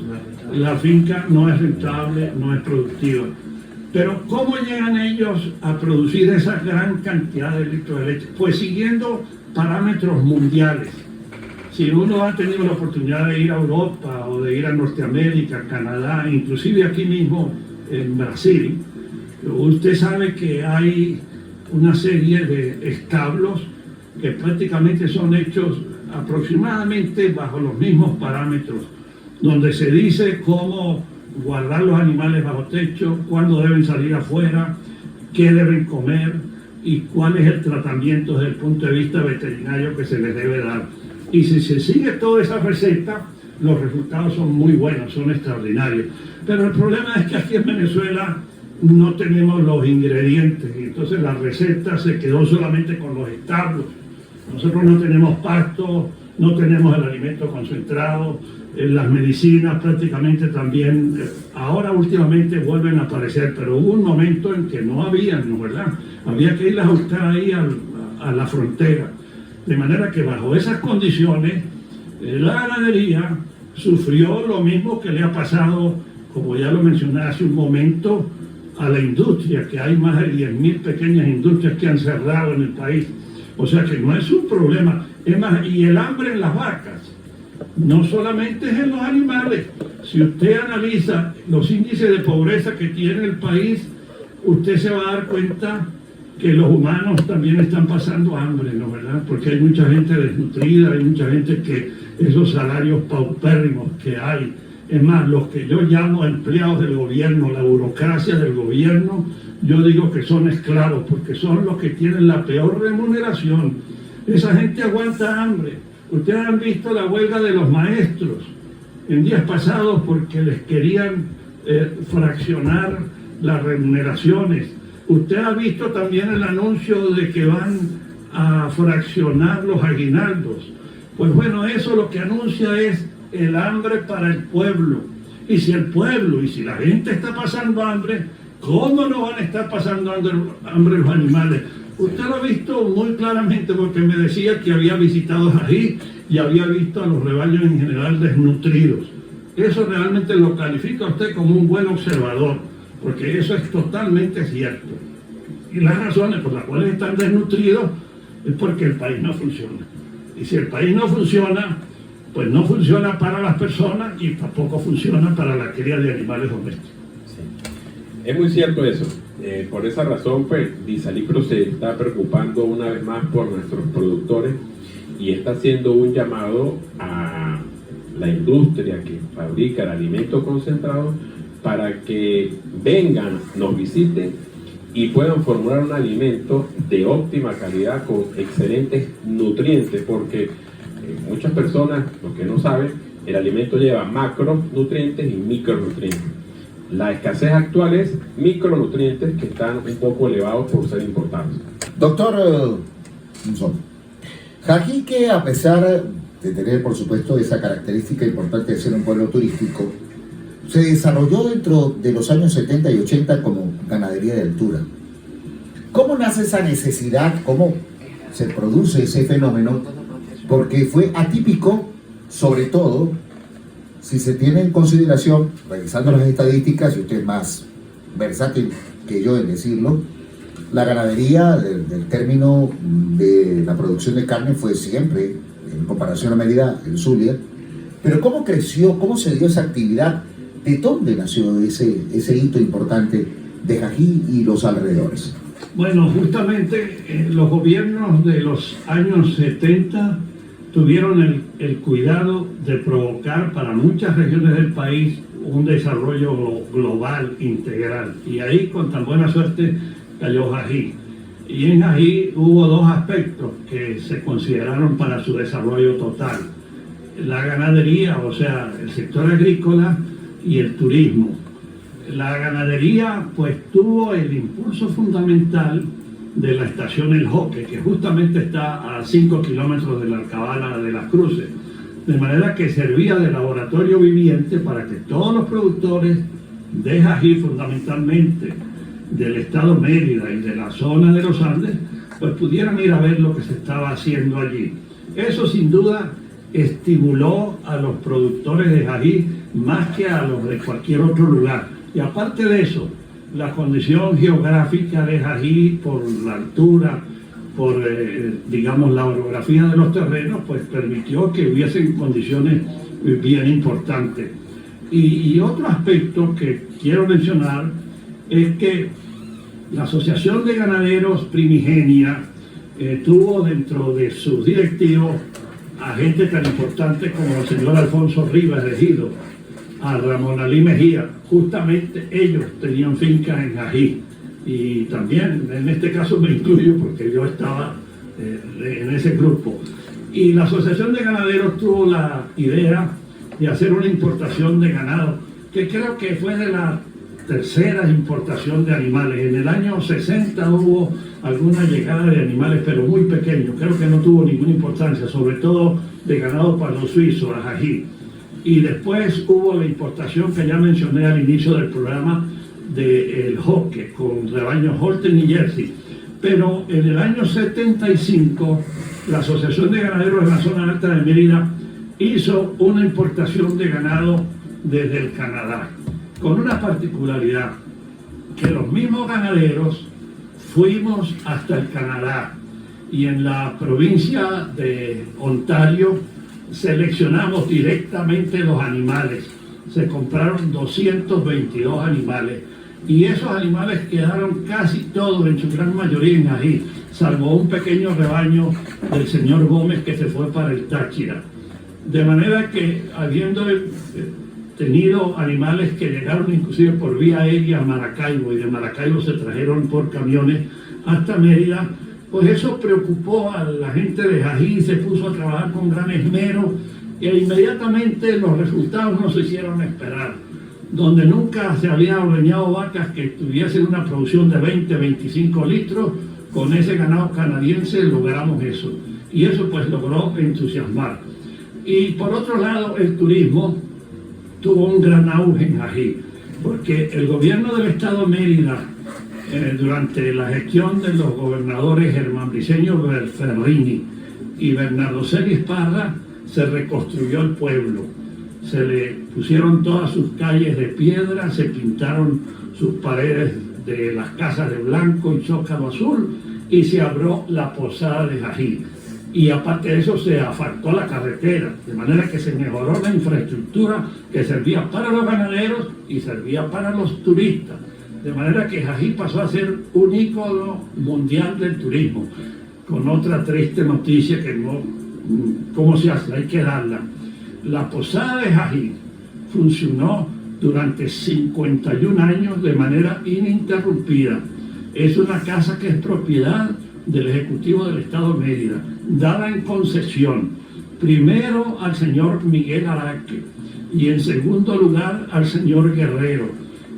la finca no es rentable, no es productiva. Pero ¿cómo llegan ellos a producir esa gran cantidad de litros de leche? Pues siguiendo parámetros mundiales. Si uno ha tenido la oportunidad de ir a Europa o de ir a Norteamérica, Canadá, inclusive aquí mismo en Brasil, usted sabe que hay una serie de establos que prácticamente son hechos aproximadamente bajo los mismos parámetros, donde se dice cómo guardar los animales bajo techo, cuándo deben salir afuera, qué deben comer y cuál es el tratamiento desde el punto de vista veterinario que se les debe dar. Y si se sigue toda esa receta, los resultados son muy buenos, son extraordinarios. Pero el problema es que aquí en Venezuela no tenemos los ingredientes, y entonces la receta se quedó solamente con los establos. Nosotros no tenemos pasto, no tenemos el alimento concentrado, las medicinas prácticamente también, ahora últimamente vuelven a aparecer, pero hubo un momento en que no habían, ¿no, verdad? Había que irlas a buscar ahí a la frontera. De manera que bajo esas condiciones, la ganadería sufrió lo mismo que le ha pasado, como ya lo mencioné hace un momento, a la industria, que hay más de 10.000 pequeñas industrias que han cerrado en el país. O sea que no es un problema. Es más, y el hambre en las vacas no solamente es en los animales. Si usted analiza los índices de pobreza que tiene el país, usted se va a dar cuenta que los humanos también están pasando hambre, ¿no verdad? Porque hay mucha gente desnutrida, hay mucha gente que esos salarios paupérrimos que hay, es más, los que yo llamo empleados del gobierno, la burocracia del gobierno, yo digo que son esclavos, porque son los que tienen la peor remuneración. Esa gente aguanta hambre. Ustedes han visto la huelga de los maestros en días pasados porque les querían fraccionar las remuneraciones. Usted ha visto también el anuncio de que van a fraccionar los aguinaldos. Pues bueno, eso lo que anuncia es el hambre para el pueblo. Y si el pueblo y si la gente está pasando hambre, ¿cómo no van a estar pasando hambre los animales? Usted lo ha visto muy claramente porque me decía que había visitado Ají y había visto a los rebaños en general desnutridos. Eso realmente lo califica a usted como un buen observador, porque eso es totalmente cierto. Y las razones por las cuales están desnutridos es porque el país no funciona. Y si el país no funciona, pues no funciona para las personas y tampoco funciona para la cría de animales domésticos. Sí. Es muy cierto eso. Por esa razón, pues, Disalipro se está preocupando una vez más por nuestros productores y está haciendo un llamado a la industria que fabrica el alimento concentrado para que vengan, nos visiten y puedan formular un alimento de óptima calidad con excelentes nutrientes, porque muchas personas, lo que no saben, el alimento lleva macronutrientes y micronutrientes. La escasez actual es micronutrientes que están un poco elevados por ser importados. Doctor Monzón, Ají, que a pesar de tener, por supuesto, esa característica importante de ser un pueblo turístico, se desarrolló dentro de los años 70 y 80 como ganadería de altura. ¿Cómo nace esa necesidad? ¿Cómo se produce ese fenómeno? Porque fue atípico, sobre todo, si se tiene en consideración, revisando las estadísticas, y usted es más versátil que yo en decirlo, la ganadería del término de la producción de carne fue siempre, en comparación a Mérida, el Zulia. Pero ¿cómo creció? ¿Cómo se dio esa actividad? ¿De dónde nació ese hito importante de Ají y los alrededores? Bueno, justamente los gobiernos de los años 70 tuvieron el cuidado de provocar para muchas regiones del país un desarrollo global, integral. Y ahí, con tan buena suerte, cayó Ají. Y en Ají hubo dos aspectos que se consideraron para su desarrollo total. La ganadería, o sea, el sector agrícola y el turismo. La ganadería, pues, tuvo el impulso fundamental de la estación El Joque, que justamente está a 5 kilómetros de la Alcabala de las Cruces, de manera que servía de laboratorio viviente para que todos los productores de Ají, fundamentalmente del estado Mérida y de la zona de los Andes, pues pudieran ir a ver lo que se estaba haciendo allí. Eso sin duda estimuló a los productores de Ají más que a los de cualquier otro lugar. Y aparte de eso, la condición geográfica de Ají, por la altura, por digamos la orografía de los terrenos, pues permitió que hubiesen condiciones bien importantes. Y otro aspecto que quiero mencionar es que la Asociación de Ganaderos Primigenia tuvo dentro de sus directivos a gente tan importante como el señor Alfonso Rivas de Ejido, a Ramón Alí Mejía. Justamente ellos tenían fincas en Ají, y también en este caso me incluyo porque yo estaba en ese grupo. Y la Asociación de Ganaderos tuvo la idea de hacer una importación de ganado, que creo que fue de la tercera importación de animales. En el año 60 hubo alguna llegada de animales, pero muy pequeños, creo que no tuvo ninguna importancia, sobre todo de ganado palo suizo, a Ají. Y después hubo la importación que ya mencioné al inicio del programa del Joque, con rebaños Holstein y Jersey. Pero en el año 75, la Asociación de Ganaderos de la Zona Alta de Mérida hizo una importación de ganado desde el Canadá, con una particularidad, que los mismos ganaderos fuimos hasta el Canadá, y en la provincia de Ontario seleccionamos directamente los animales. Se compraron 222 animales y esos animales quedaron casi todos, en su gran mayoría, en Ají, salvo un pequeño rebaño del señor Gómez que se fue para el Táchira. De manera que, habiendo tenido animales que llegaron inclusive por vía aérea a Maracaibo, y de Maracaibo se trajeron por camiones hasta Mérida, pues eso preocupó a la gente de Ají, se puso a trabajar con gran esmero, e inmediatamente los resultados no se hicieron esperar. Donde nunca se habían ordeñado vacas que tuviesen una producción de 20-25 litros, con ese ganado canadiense logramos eso. Y eso pues logró entusiasmar. Y por otro lado, el turismo tuvo un gran auge en Ají, porque el gobierno del estado de Mérida, durante la gestión de los gobernadores Germán Briceño Ferrini y Bernardo Celis Parra, se reconstruyó el pueblo. Se le pusieron todas sus calles de piedra, se pintaron sus paredes de las casas de blanco y zócalo azul, y se abrió la posada de Ají. Y aparte de eso se asfaltó la carretera, de manera que se mejoró la infraestructura que servía para los ganaderos y servía para los turistas. De manera que Ají pasó a ser un ícono mundial del turismo, con otra triste noticia que no, ¿cómo se hace? Hay que darla. La posada de Ají funcionó durante 51 años de manera ininterrumpida. Es una casa que es propiedad del Ejecutivo del Estado de Mérida, dada en concesión, primero al señor Miguel Araque y en segundo lugar al señor Guerrero,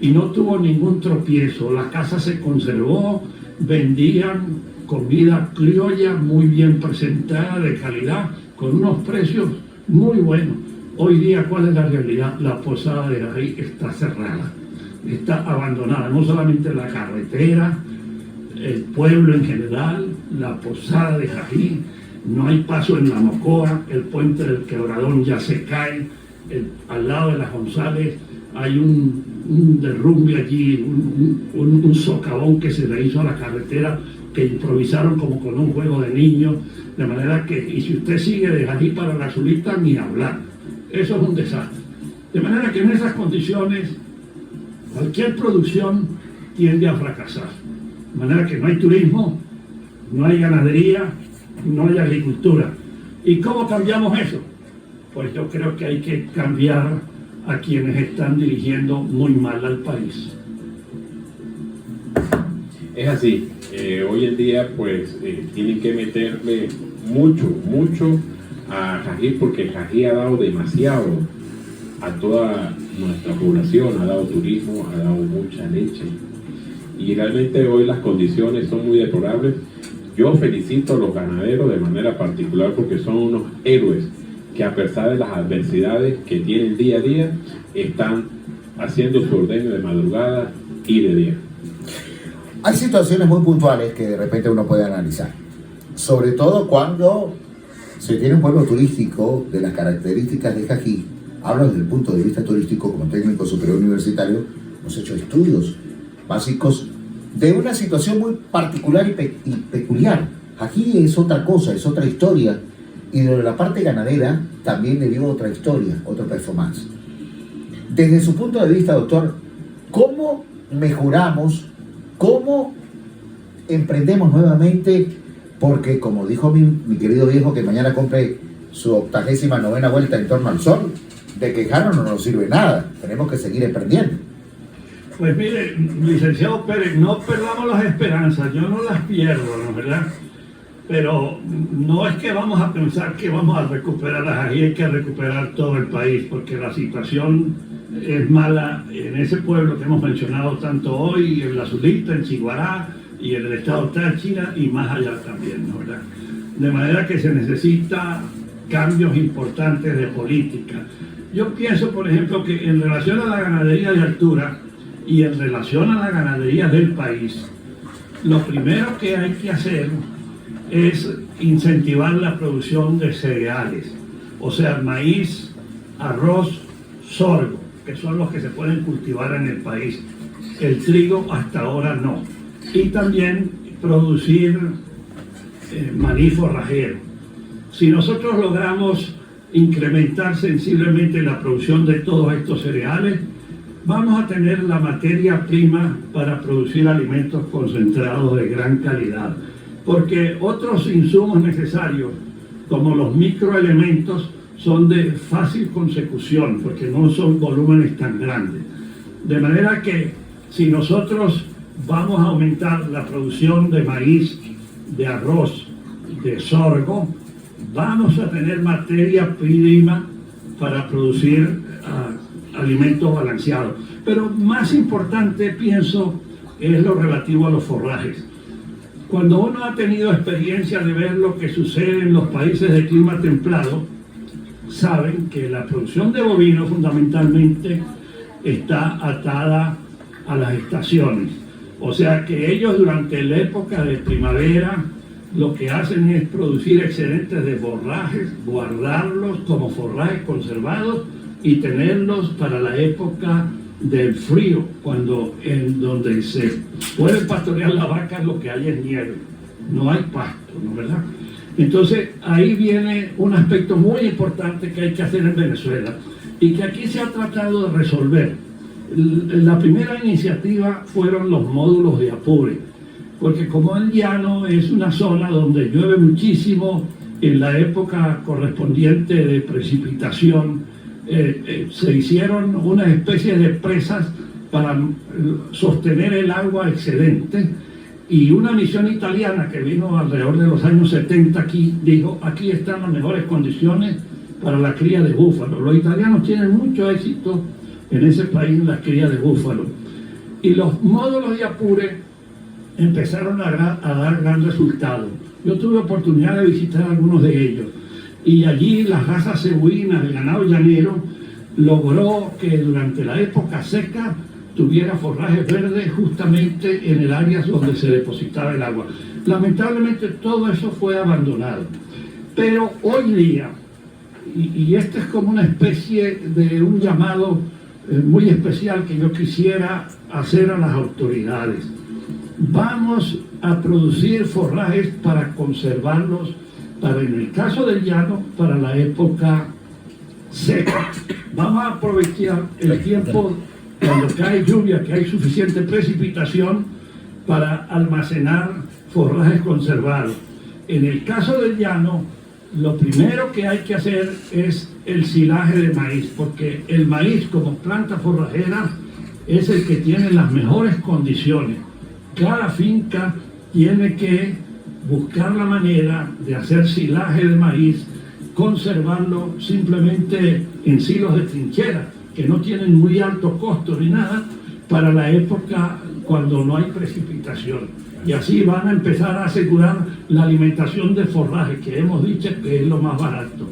y no tuvo ningún tropiezo. La casa se conservó, vendían comida criolla muy bien presentada, de calidad, con unos precios muy buenos. Hoy día, ¿cuál es la realidad? La posada de Ají está cerrada, está abandonada, no solamente la carretera, el pueblo en general, la posada de Ají, no hay paso en la Mocoa, el puente del Quebradón ya se cae, al lado de las González hay un derrumbe allí, un socavón que se le hizo a la carretera, que improvisaron como con un juego de niños, de manera que, y si usted sigue de Ají para la Zulita, ni hablar, eso es un desastre. De manera que en esas condiciones, cualquier producción tiende a fracasar. De manera que no hay turismo, no hay ganadería, no hay agricultura. ¿Y cómo cambiamos eso? Pues yo creo que hay que cambiar a quienes están dirigiendo muy mal al país. Es así. Hoy en día pues tienen que meterle mucho a Ají, porque Ají ha dado demasiado a toda nuestra población, ha dado turismo, ha dado mucha leche, y realmente hoy las condiciones son muy deplorables. Yo felicito a los ganaderos de manera particular, porque son unos héroes que, a pesar de las adversidades que tienen día a día, están haciendo su ordeño de madrugada y de día. Hay situaciones muy puntuales que de repente uno puede analizar, sobre todo cuando se tiene un pueblo turístico de las características de Ají. Hablo desde el punto de vista turístico. Como técnico superior universitario hemos hecho estudios básicos de una situación muy particular y peculiar. Ají es otra cosa, es otra historia, y de la parte ganadera también le dio otra historia, otra performance. Desde su punto de vista, doctor, ¿cómo mejoramos, cómo emprendemos nuevamente? Porque, como dijo mi querido viejo, que mañana compre su 89ª vuelta en torno al sol, de quejarnos no nos sirve nada, tenemos que seguir emprendiendo. Pues mire, licenciado Pérez, no perdamos las esperanzas, yo no las pierdo, ¿no? ¿Verdad? Pero no es que vamos a pensar que vamos a recuperar a Ají, hay que recuperar todo el país, porque la situación es mala en ese pueblo que hemos mencionado tanto hoy, en la Zulita, en Chiguará y en el estado Táchira y más allá también, ¿no? ¿Verdad? De manera que se necesita cambios importantes de política. Yo pienso, por ejemplo, que en relación a la ganadería de altura y en relación a la ganadería del país, lo primero que hay que hacer es incentivar la producción de cereales, o sea, maíz, arroz, sorgo, que son los que se pueden cultivar en el país. El trigo hasta ahora no. Y también producir maní forrajero. Si nosotros logramos incrementar sensiblemente la producción de todos estos cereales, vamos a tener la materia prima para producir alimentos concentrados de gran calidad, porque otros insumos necesarios, como los microelementos, son de fácil consecución, porque no son volúmenes tan grandes. De manera que si nosotros vamos a aumentar la producción de maíz, de arroz, de sorgo, vamos a tener materia prima para producir alimentos balanceados. Pero más importante, pienso, es lo relativo a los forrajes. Cuando uno ha tenido experiencia de ver lo que sucede en los países de clima templado, saben que la producción de bovinos fundamentalmente está atada a las estaciones. O sea que ellos durante la época de primavera lo que hacen es producir excedentes de forrajes, guardarlos como forrajes conservados y tenerlos para la época del frío, cuando en donde se puede pastorear la vaca, lo que hay es nieve, no hay pasto, ¿no es verdad? Entonces ahí viene un aspecto muy importante que hay que hacer en Venezuela y que aquí se ha tratado de resolver. La primera iniciativa fueron los módulos de apure, porque como el llano es una zona donde llueve muchísimo, en la época correspondiente de precipitación se hicieron una especie de presas para sostener el agua excedente, y una misión italiana que vino alrededor de los años 70 aquí, dijo, aquí están las mejores condiciones para la cría de búfalo. Los italianos tienen mucho éxito en ese país en la cría de búfalo. Y los módulos de apure empezaron a dar gran resultado. Yo tuve oportunidad de visitar algunos de ellos, y allí las razas cebuinas del ganado llanero logró que durante la época seca tuviera forrajes verdes justamente en el área donde se depositaba el agua. Lamentablemente todo eso fue abandonado. Pero hoy día, y este es como una especie de un llamado muy especial que yo quisiera hacer a las autoridades. Vamos a producir forrajes para conservarlos, para, en el caso del llano, para la época seca. Vamos a aprovechar el tiempo cuando cae lluvia, que hay suficiente precipitación para almacenar forrajes conservados. En el caso del llano, lo primero que hay que hacer es el silaje de maíz, porque el maíz como planta forrajera es el que tiene las mejores condiciones. Cada finca tiene que buscar la manera de hacer silaje de maíz, conservarlo simplemente en silos de trinchera, que no tienen muy alto costo ni nada, para la época cuando no hay precipitación. Y así van a empezar a asegurar la alimentación de forraje, que hemos dicho que es lo más barato.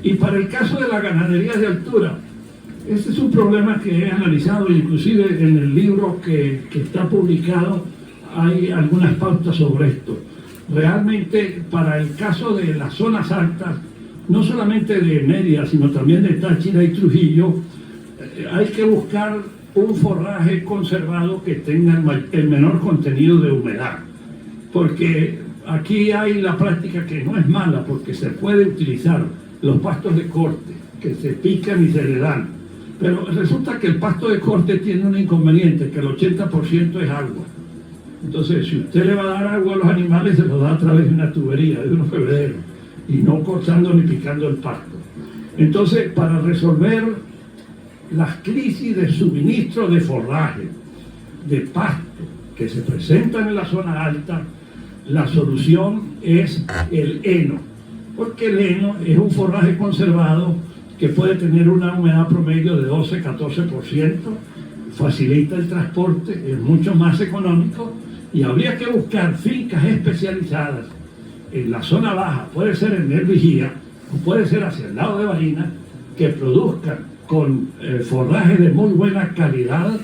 Y para el caso de la ganadería de altura, este es un problema que he analizado, inclusive en el libro que está publicado hay algunas pautas sobre esto. Realmente para el caso de las zonas altas, no solamente de Mérida, sino también de Táchira y Trujillo, hay que buscar un forraje conservado que tenga el menor contenido de humedad, porque aquí hay la práctica que no es mala, porque se puede utilizar los pastos de corte, que se pican y se le dan, pero resulta que el pasto de corte tiene un inconveniente, que el 80% es agua. Entonces, si usted le va a dar agua a los animales, se lo da a través de una tubería, de unos bebederos, y no cortando ni picando el pasto. Entonces, para resolver las crisis de suministro de forraje, de pasto, que se presentan en la zona alta, la solución es el heno, porque el heno es un forraje conservado que puede tener una humedad promedio de 12-14%, facilita el transporte, es mucho más económico, y habría que buscar fincas especializadas en la zona baja, puede ser en El Vigía, o puede ser hacia el lado de Barinas, que produzcan con forraje de muy buena calidad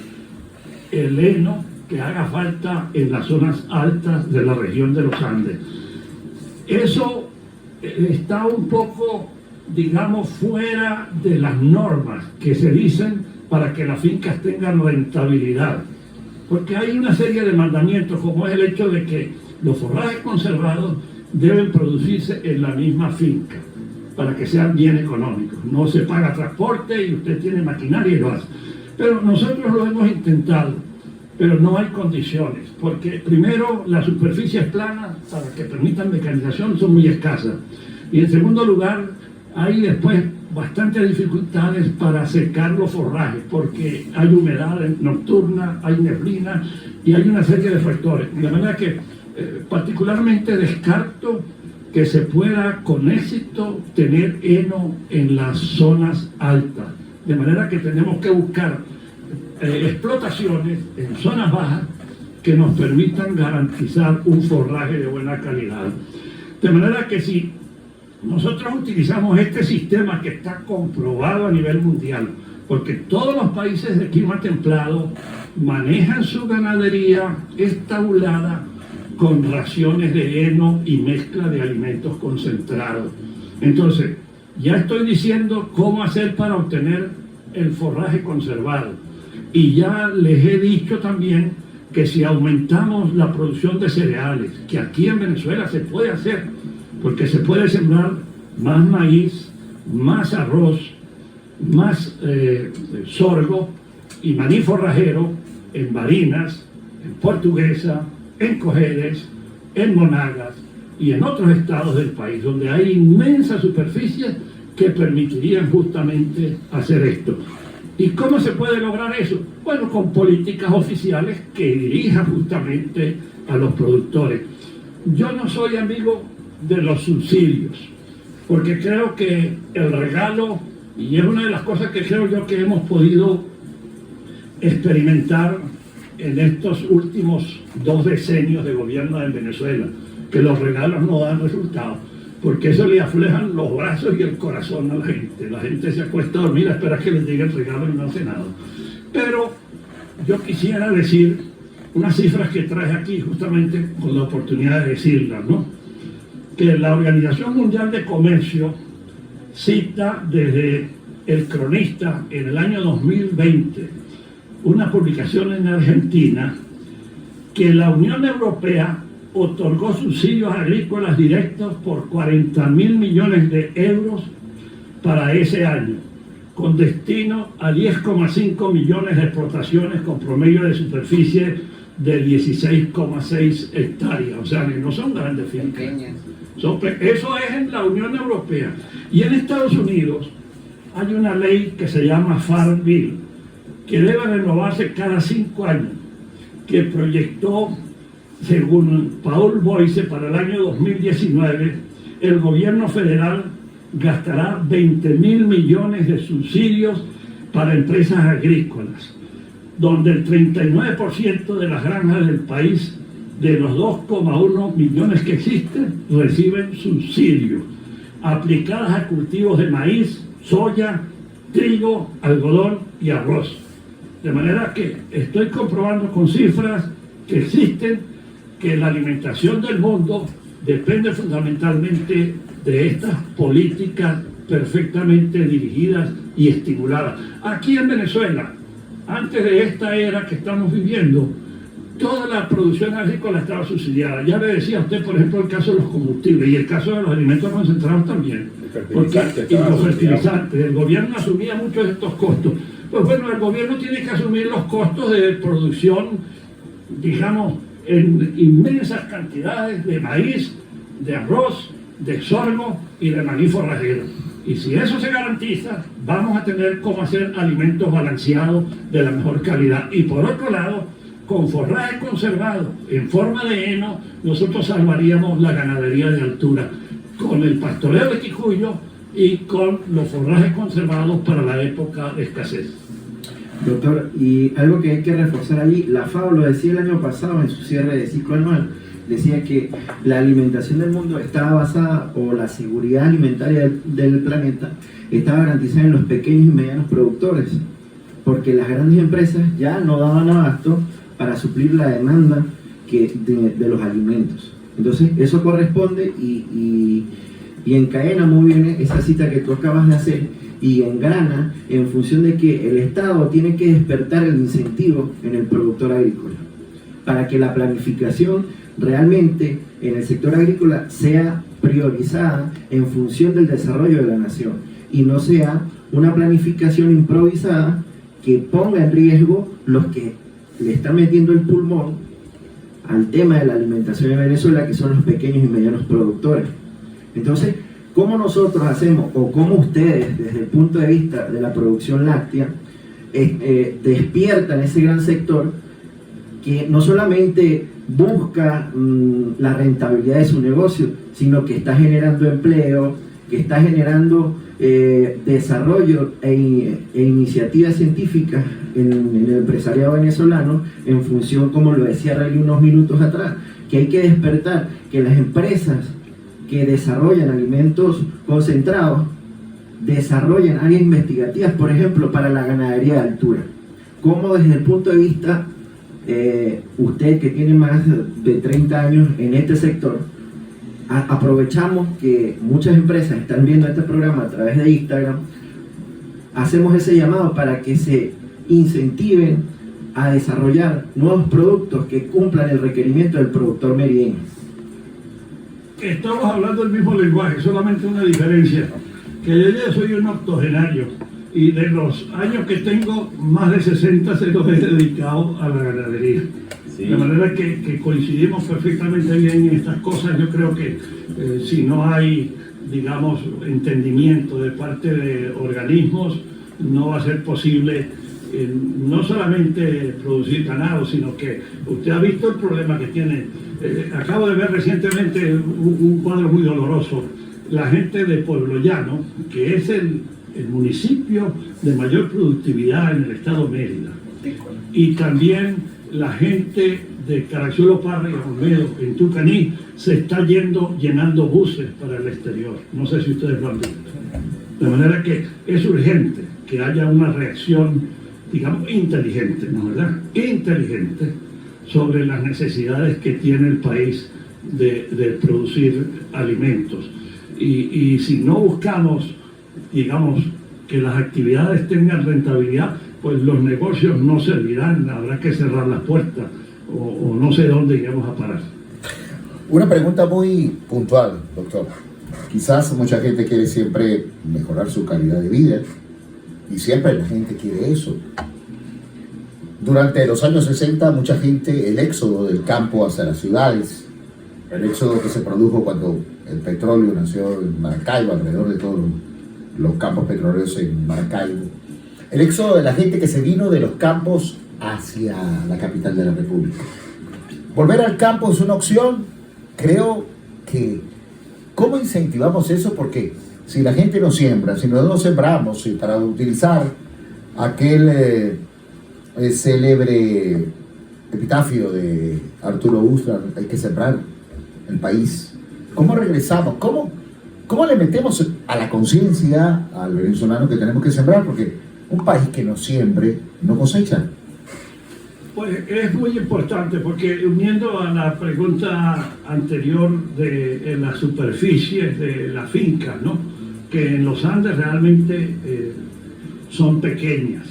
el heno que haga falta en las zonas altas de la región de los Andes. Eso está un poco, digamos, fuera de las normas que se dicen para que las fincas tengan rentabilidad, porque hay una serie de mandamientos, como es el hecho de que los forrajes conservados deben producirse en la misma finca para que sean bien económicos. No se paga transporte y usted tiene maquinaria y lo hace. Pero nosotros lo hemos intentado, pero no hay condiciones, porque primero las superficies planas para que permitan mecanización son muy escasas, y en segundo lugar hay después bastantes dificultades para secar los forrajes, porque hay humedad nocturna, hay neblina y hay una serie de factores. De manera que particularmente descarto que se pueda con éxito tener heno en las zonas altas. De manera que tenemos que buscar explotaciones en zonas bajas que nos permitan garantizar un forraje de buena calidad. De manera que si nosotros utilizamos este sistema que está comprobado a nivel mundial, porque todos los países de clima templado manejan su ganadería estabulada con raciones de heno y mezcla de alimentos concentrados. Entonces, ya estoy diciendo cómo hacer para obtener el forraje conservado. Y ya les he dicho también que si aumentamos la producción de cereales, que aquí en Venezuela se puede hacer, porque se puede sembrar más maíz, más arroz, más sorgo y maní forrajero en Barinas, en Portuguesa, en Cojedes, en Monagas y en otros estados del país, donde hay inmensas superficies que permitirían justamente hacer esto. ¿Y cómo se puede lograr eso? Bueno, con políticas oficiales que dirijan justamente a los productores. Yo no soy amigo de los subsidios, porque creo que el regalo, y es una de las cosas que creo yo que hemos podido experimentar en estos últimos 2 decenios de gobierno en Venezuela, que los regalos no dan resultados, porque eso le aflejan los brazos y el corazón a la gente. La gente se acuesta a dormir a esperar que les llegue el regalo y no hace nada. Pero yo quisiera decir unas cifras que traje aquí justamente con la oportunidad de decirlas, ¿no? Que la Organización Mundial de Comercio cita desde El Cronista en el año 2020 una publicación en Argentina que la Unión Europea otorgó subsidios agrícolas directos por 40.000 millones de euros para ese año, con destino a 10,5 millones de explotaciones con promedio de superficie de 16,6 hectáreas. O sea, que no son grandes fincas. Eso es en la Unión Europea. Y en Estados Unidos hay una ley que se llama Farm Bill, que debe renovarse cada 5 años, que proyectó, según Paul Boyce, para el año 2019, el gobierno federal gastará 20.000 millones de subsidios para empresas agrícolas, donde el 39% de las granjas del país, de los 2,1 millones que existen, reciben subsidios aplicadas a cultivos de maíz, soya, trigo, algodón y arroz. De manera que estoy comprobando con cifras que existen que la alimentación del mundo depende fundamentalmente de estas políticas perfectamente dirigidas y estimuladas. Aquí en Venezuela, antes de esta era que estamos viviendo, toda la producción agrícola estaba subsidiada. Ya le decía a usted, por ejemplo, el caso de los combustibles y el caso de los alimentos concentrados también. Y los fertilizantes. El gobierno asumía muchos de estos costos. Pues bueno, el gobierno tiene que asumir los costos de producción, digamos, en inmensas cantidades de maíz, de arroz, de sorgo y de maní forrajero. Y si eso se garantiza, vamos a tener cómo hacer alimentos balanceados de la mejor calidad. Y por otro lado, con forraje conservado en forma de heno, nosotros salvaríamos la ganadería de altura con el pastoreo de quicuyo y con los forrajes conservados para la época de escasez. Doctor, y algo que hay que reforzar allí, la FAO lo decía el año pasado en su cierre de ciclo anual, decía que la alimentación del mundo estaba basada, o la seguridad alimentaria del planeta estaba garantizada en los pequeños y medianos productores, porque las grandes empresas ya no daban abasto para suplir la demanda de los alimentos. Entonces eso corresponde y encadena muy bien esa cita que tú acabas de hacer, y engrana en función de que el Estado tiene que despertar el incentivo en el productor agrícola para que la planificación realmente en el sector agrícola sea priorizada en función del desarrollo de la nación y no sea una planificación improvisada que ponga en riesgo los que le están metiendo el pulmón al tema de la alimentación en Venezuela, que son los pequeños y medianos productores. Entonces, ¿cómo nosotros hacemos, o cómo ustedes, desde el punto de vista de la producción láctea, despiertan ese gran sector que no solamente busca la rentabilidad de su negocio, sino que está generando empleo, que está generando desarrollo e iniciativas científicas en el empresariado venezolano, en función, como lo decía Rally unos minutos atrás, que hay que despertar que las empresas que desarrollan alimentos concentrados desarrollan áreas investigativas, por ejemplo, para la ganadería de altura. Como desde el punto de vista, usted que tiene más de 30 años en este sector, aprovechamos que muchas empresas están viendo este programa a través de Instagram, hacemos ese llamado para que se incentiven a desarrollar nuevos productos que cumplan el requerimiento del productor merideño. Estamos hablando del mismo lenguaje, solamente una diferencia, que yo ya soy un octogenario y de los años que tengo, más de 60 se los he dedicado a la ganadería. Sí. De manera que coincidimos perfectamente bien en estas cosas. Yo creo que si no hay, digamos, entendimiento de parte de organismos, no va a ser posible no solamente producir ganado, sino que usted ha visto el problema que tiene. Acabo de ver recientemente un cuadro muy doloroso. La gente de Pueblo Llano, que es el municipio de mayor productividad en el estado Mérida, y también la gente de Carazuelo Parra y Olmedo, en Tucaní, se está llenando buses para el exterior. No sé si ustedes lo han visto. De manera que es urgente que haya una reacción, digamos, inteligente, ¿no es verdad? Inteligente sobre las necesidades que tiene el país de producir alimentos. Y si no buscamos, digamos, que las actividades tengan rentabilidad, pues los negocios no servirán, habrá que cerrar las puertas o no sé dónde iremos a parar. Una pregunta muy puntual, doctor. Quizás mucha gente quiere siempre mejorar su calidad de vida y siempre la gente quiere eso. Durante los años 60 mucha gente, el éxodo del campo hacia las ciudades, el éxodo que se produjo cuando el petróleo nació en Maracaibo, alrededor de todos los campos petroleros en Maracaibo, el éxodo de la gente que se vino de los campos hacia la capital de la República. Volver al campo es una opción. Creo que, ¿cómo incentivamos eso? Porque si la gente no siembra, si no sembramos, y para utilizar aquel célebre epitafio de Arturo Uslar, hay que sembrar el país. ¿Cómo regresamos? ¿Cómo le metemos a la conciencia al venezolano que tenemos que sembrar? Porque un país que no siembre no cosecha. Pues es muy importante, porque uniendo a la pregunta anterior de las superficies de las fincas, ¿no?, que en los Andes realmente son pequeñas.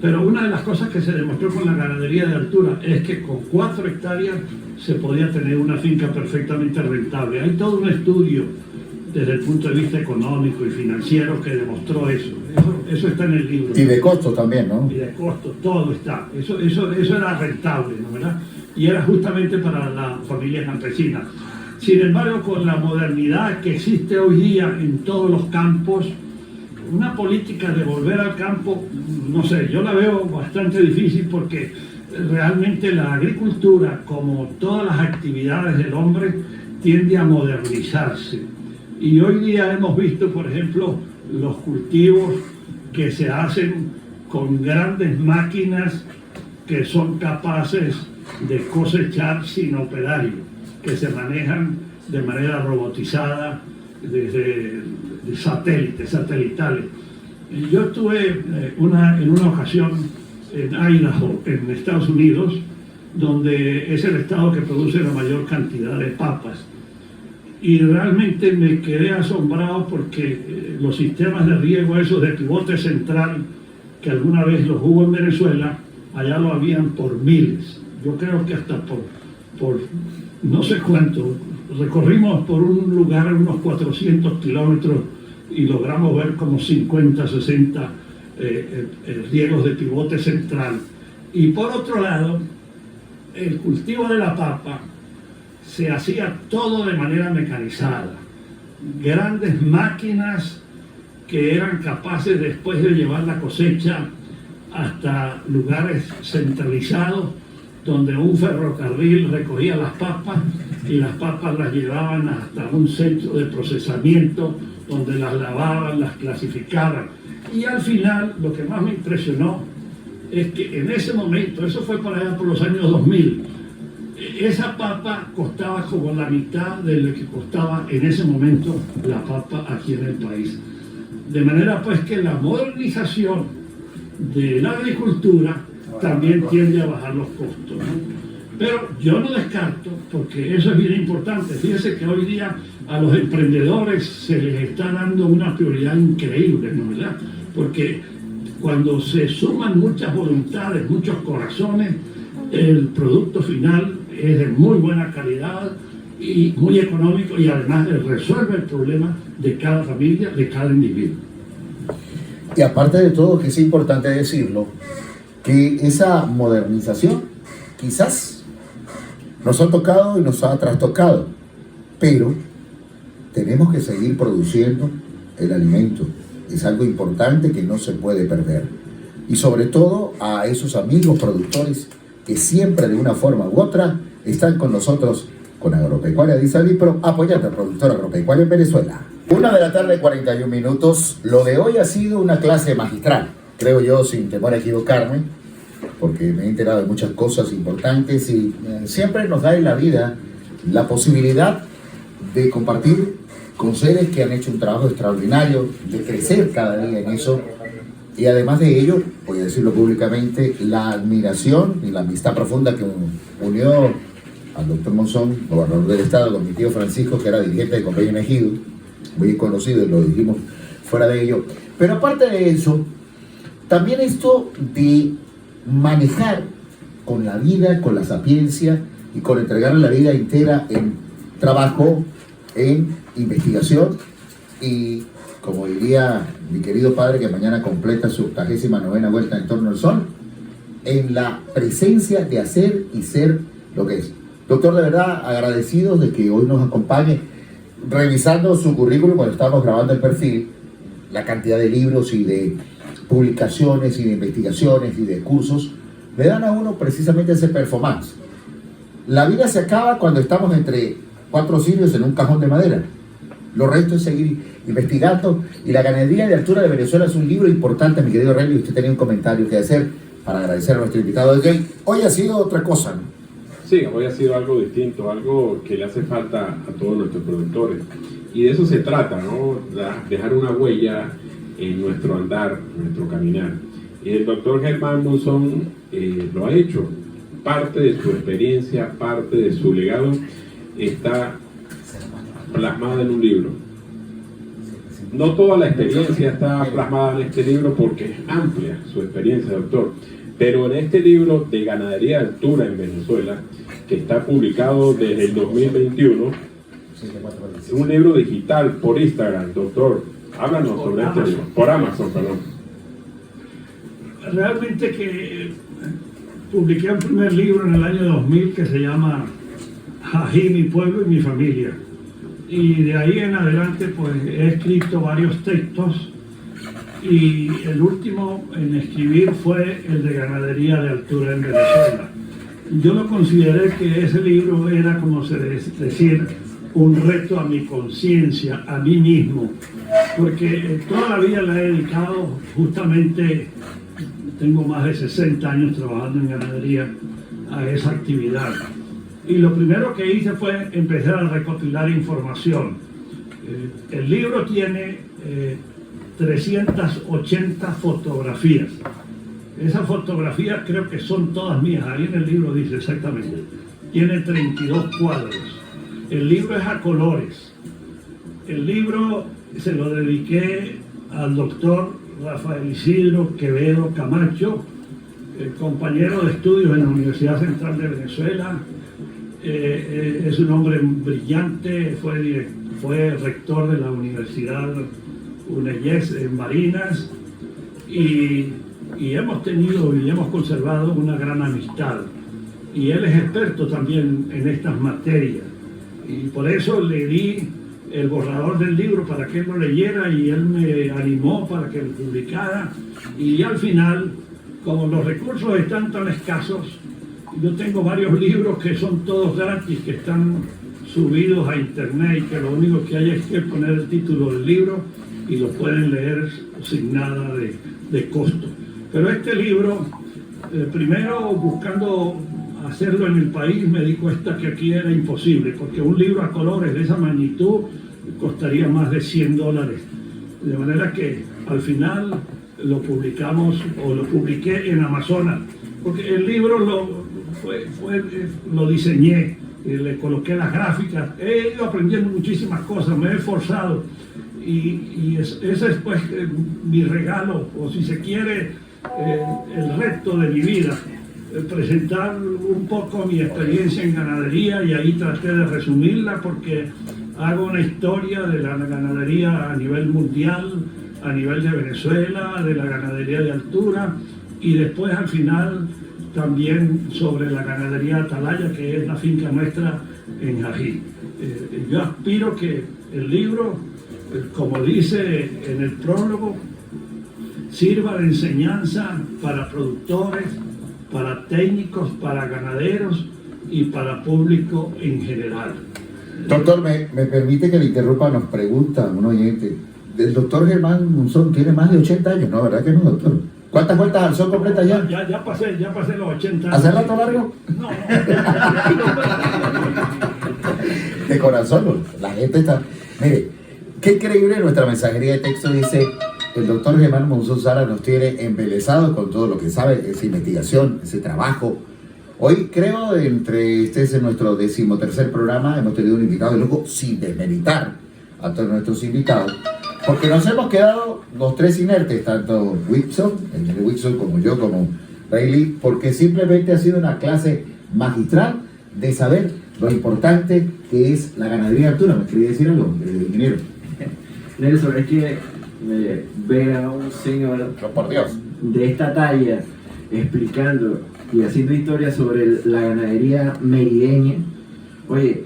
Pero una de las cosas que se demostró con la ganadería de altura es que con 4 hectáreas se podía tener una finca perfectamente rentable. Hay todo un estudio desde el punto de vista económico y financiero que demostró eso. Eso está en el libro. Y de costo también, ¿no? Y de costo, todo está. Eso era rentable, ¿no, verdad? Y era justamente para la familia campesina. Sin embargo, con la modernidad que existe hoy día en todos los campos, una política de volver al campo, no sé, yo la veo bastante difícil, porque realmente la agricultura, como todas las actividades del hombre, tiende a modernizarse. Y hoy día hemos visto, por ejemplo, los cultivos que se hacen con grandes máquinas que son capaces de cosechar sin operario, que se manejan de manera robotizada desde satelitales. Yo estuve en una ocasión en Idaho, en Estados Unidos, donde es el estado que produce la mayor cantidad de papas. Y realmente me quedé asombrado, porque los sistemas de riego esos de pivote central, que alguna vez los hubo en Venezuela, allá lo habían por miles. Yo creo que hasta por no sé cuánto. Recorrimos por un lugar unos 400 kilómetros y logramos ver como 50, 60 riegos de pivote central. Y por otro lado, el cultivo de la papa se hacía todo de manera mecanizada. Grandes máquinas que eran capaces después de llevar la cosecha hasta lugares centralizados donde un ferrocarril recogía las papas y las papas las llevaban hasta un centro de procesamiento donde las lavaban, las clasificaban. Y al final, lo que más me impresionó es que en ese momento, eso fue por allá por los años 2000, esa papa costaba como la mitad de lo que costaba en ese momento la papa aquí en el país. De manera pues que la modernización de la agricultura también tiende a bajar los costos, ¿no? Pero yo no descarto, porque eso es bien importante. Fíjense que hoy día a los emprendedores se les está dando una prioridad increíble, ¿no es verdad? Porque cuando se suman muchas voluntades, muchos corazones, el producto final es de muy buena calidad y muy económico, y además resuelve el problema de cada familia, de cada individuo. Y aparte de todo, que es importante decirlo, que esa modernización quizás nos ha tocado y nos ha trastocado, pero tenemos que seguir produciendo el alimento. Es algo importante que no se puede perder. Y sobre todo a esos amigos productores que siempre de una forma u otra están con nosotros con Agropecuaria de Isalipro, apoyando al productor agropecuario en Venezuela. 1:41 p.m. Lo de hoy ha sido una clase magistral, creo yo, sin temor a equivocarme, porque me he enterado de muchas cosas importantes y siempre nos da en la vida la posibilidad de compartir con seres que han hecho un trabajo extraordinario, de crecer cada día en eso. Y además de ello, voy a decirlo públicamente, la admiración y la amistad profunda que unió al doctor Monzón, gobernador del estado, con mi tío Francisco, que era dirigente de Convenio en Ejido, muy conocido, y lo dijimos fuera de ello. Pero aparte de eso, también esto de manejar con la vida, con la sapiencia y con entregarle la vida entera en trabajo, en investigación y, como diría mi querido padre que mañana completa su 89ª vuelta en torno al sol, en la presencia de hacer y ser lo que es. Doctor, de verdad agradecidos de que hoy nos acompañe, revisando su currículum cuando estábamos grabando el perfil, la cantidad de libros y de publicaciones y de investigaciones y de cursos, le dan a uno precisamente ese performance. La vida se acaba cuando estamos entre cuatro cirios en un cajón de madera. Lo resto es seguir investigando, y La Ganadería de Altura de Venezuela es un libro importante, mi querido Relly. Usted tenía un comentario que hacer para agradecer a nuestro invitado de hoy. Hoy ha sido otra cosa, ¿no? Sí, hoy ha sido algo distinto, algo que le hace falta a todos nuestros productores. Y de eso se trata, ¿no? Dejar una huella en nuestro andar, en nuestro caminar. Y el doctor Germán Monzón lo ha hecho. Parte de su experiencia, parte de su legado está plasmada en un libro. No toda la experiencia está plasmada en este libro porque es amplia su experiencia, doctor. Pero en este libro de Ganadería de Altura en Venezuela, que está publicado desde el 2021, es un libro digital por Instagram, doctor. Háblanos sobre este libro. Por Amazon, perdón. Realmente que publiqué un primer libro en el año 2000 que se llama Ají, mi pueblo y mi familia. Y de ahí en adelante pues he escrito varios textos, y el último en escribir fue el de Ganadería de Altura en Venezuela. Yo lo consideré que ese libro era, como se decir, un reto a mi conciencia, a mí mismo, porque toda la vida la he dedicado justamente, tengo más de 60 años trabajando en ganadería, a esa actividad. Y lo primero que hice fue empezar a recopilar información. El libro tiene 380 fotografías. Esas fotografías creo que son todas mías, ahí en el libro dice exactamente. Tiene 32 cuadros. El libro es a colores. El libro se lo dediqué al doctor Rafael Isidro Quevedo Camacho, compañero de estudios en la Universidad Central de Venezuela. Es un hombre brillante, fue rector de la Universidad UNEYES en Barinas, y hemos tenido y hemos conservado una gran amistad. Y él es experto también en estas materias. Y por eso le di el borrador del libro para que él lo leyera y él me animó para que lo publicara. Y al final, como los recursos están tan escasos, yo tengo varios libros que son todos gratis, que están subidos a internet y que lo único que hay es que poner el título del libro y lo pueden leer sin nada de costo. Pero este libro, primero buscando hacerlo en el país, me di cuenta que aquí era imposible, porque un libro a colores de esa magnitud costaría más de $100. De manera que al final lo publicamos, o lo publiqué en Amazonas, porque el libro lo diseñé, le coloqué las gráficas, he ido aprendiendo muchísimas cosas, me he esforzado, y ese es pues mi regalo, o si se quiere, el reto de mi vida, presentar un poco mi experiencia en ganadería, y ahí traté de resumirla porque hago una historia de la ganadería a nivel mundial, a nivel de Venezuela, de la ganadería de altura, y después al final también sobre la ganadería atalaya, que es la finca nuestra en Jají. Yo aspiro que el libro, como dice en el prólogo, sirva de enseñanza para productores, para técnicos, para ganaderos y para público en general. Doctor, me permite que le interrumpa, nos pregunta un oyente. El doctor Germán Monzón tiene más de 80 años, ¿no? ¿Verdad que no, doctor? ¿Cuántas vueltas al sol completa ya? Ya pasé los 80 años. ¿Hace rato largo? No. De corazón, la gente está... Mire, qué increíble nuestra mensajería de texto, dice... El doctor Germán Monzón Sara nos tiene embelesados con todo lo que sabe, esa investigación, ese trabajo. Hoy creo, este es nuestro 13º programa, hemos tenido un invitado de lujo, sin desmeritar a todos nuestros invitados, porque nos hemos quedado los tres inertes, tanto Whitson, el señor Whitson, como yo, como Rayleigh, porque simplemente ha sido una clase magistral de saber lo importante que es la ganadería de altura. ¿Me quería decir algo, ingeniero? Nelson, es que ver a un señor Por Dios. de esta talla explicando y haciendo historias sobre la ganadería merideña, oye,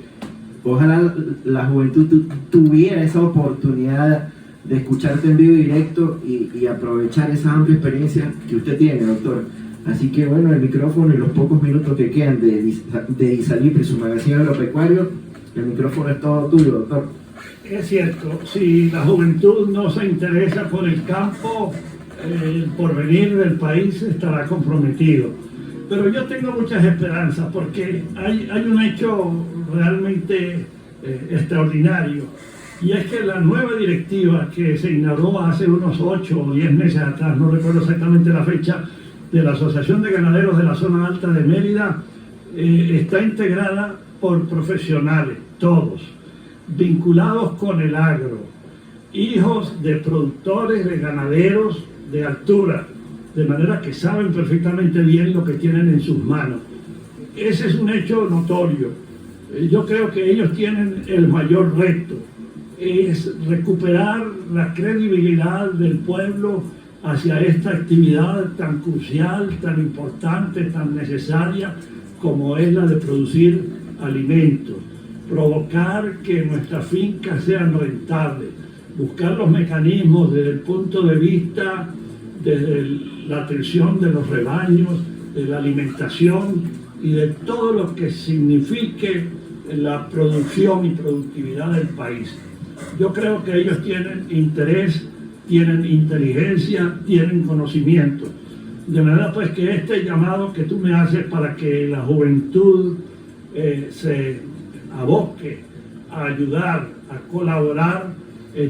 ojalá la juventud tuviera esa oportunidad de escucharte en vivo y directo y aprovechar esa amplia experiencia que usted tiene, doctor. Así que bueno, el micrófono y los pocos minutos que quedan de Isalipre, su magazine agropecuario, el micrófono es todo tuyo, doctor. Es cierto, si la juventud no se interesa por el campo, el porvenir del país estará comprometido. Pero yo tengo muchas esperanzas porque hay un hecho realmente extraordinario, y es que la nueva directiva que se inauguró hace unos 8 o 10 meses atrás, no recuerdo exactamente la fecha, de la Asociación de Ganaderos de la Zona Alta de Mérida, está integrada por profesionales, todos, vinculados con el agro, hijos de productores, de ganaderos de altura, de manera que saben perfectamente bien lo que tienen en sus manos. Ese es un hecho notorio. Yo creo que ellos tienen el mayor reto, es recuperar la credibilidad del pueblo hacia esta actividad tan crucial, tan importante, tan necesaria como es la de producir alimentos. Provocar que nuestras fincas sean rentables, buscar los mecanismos desde el punto de vista, desde la atención de los rebaños, de la alimentación y de todo lo que signifique la producción y productividad del país. Yo creo que ellos tienen interés, tienen inteligencia, tienen conocimiento. De manera pues que este llamado que tú me haces para que la juventud se aboque a ayudar, a colaborar,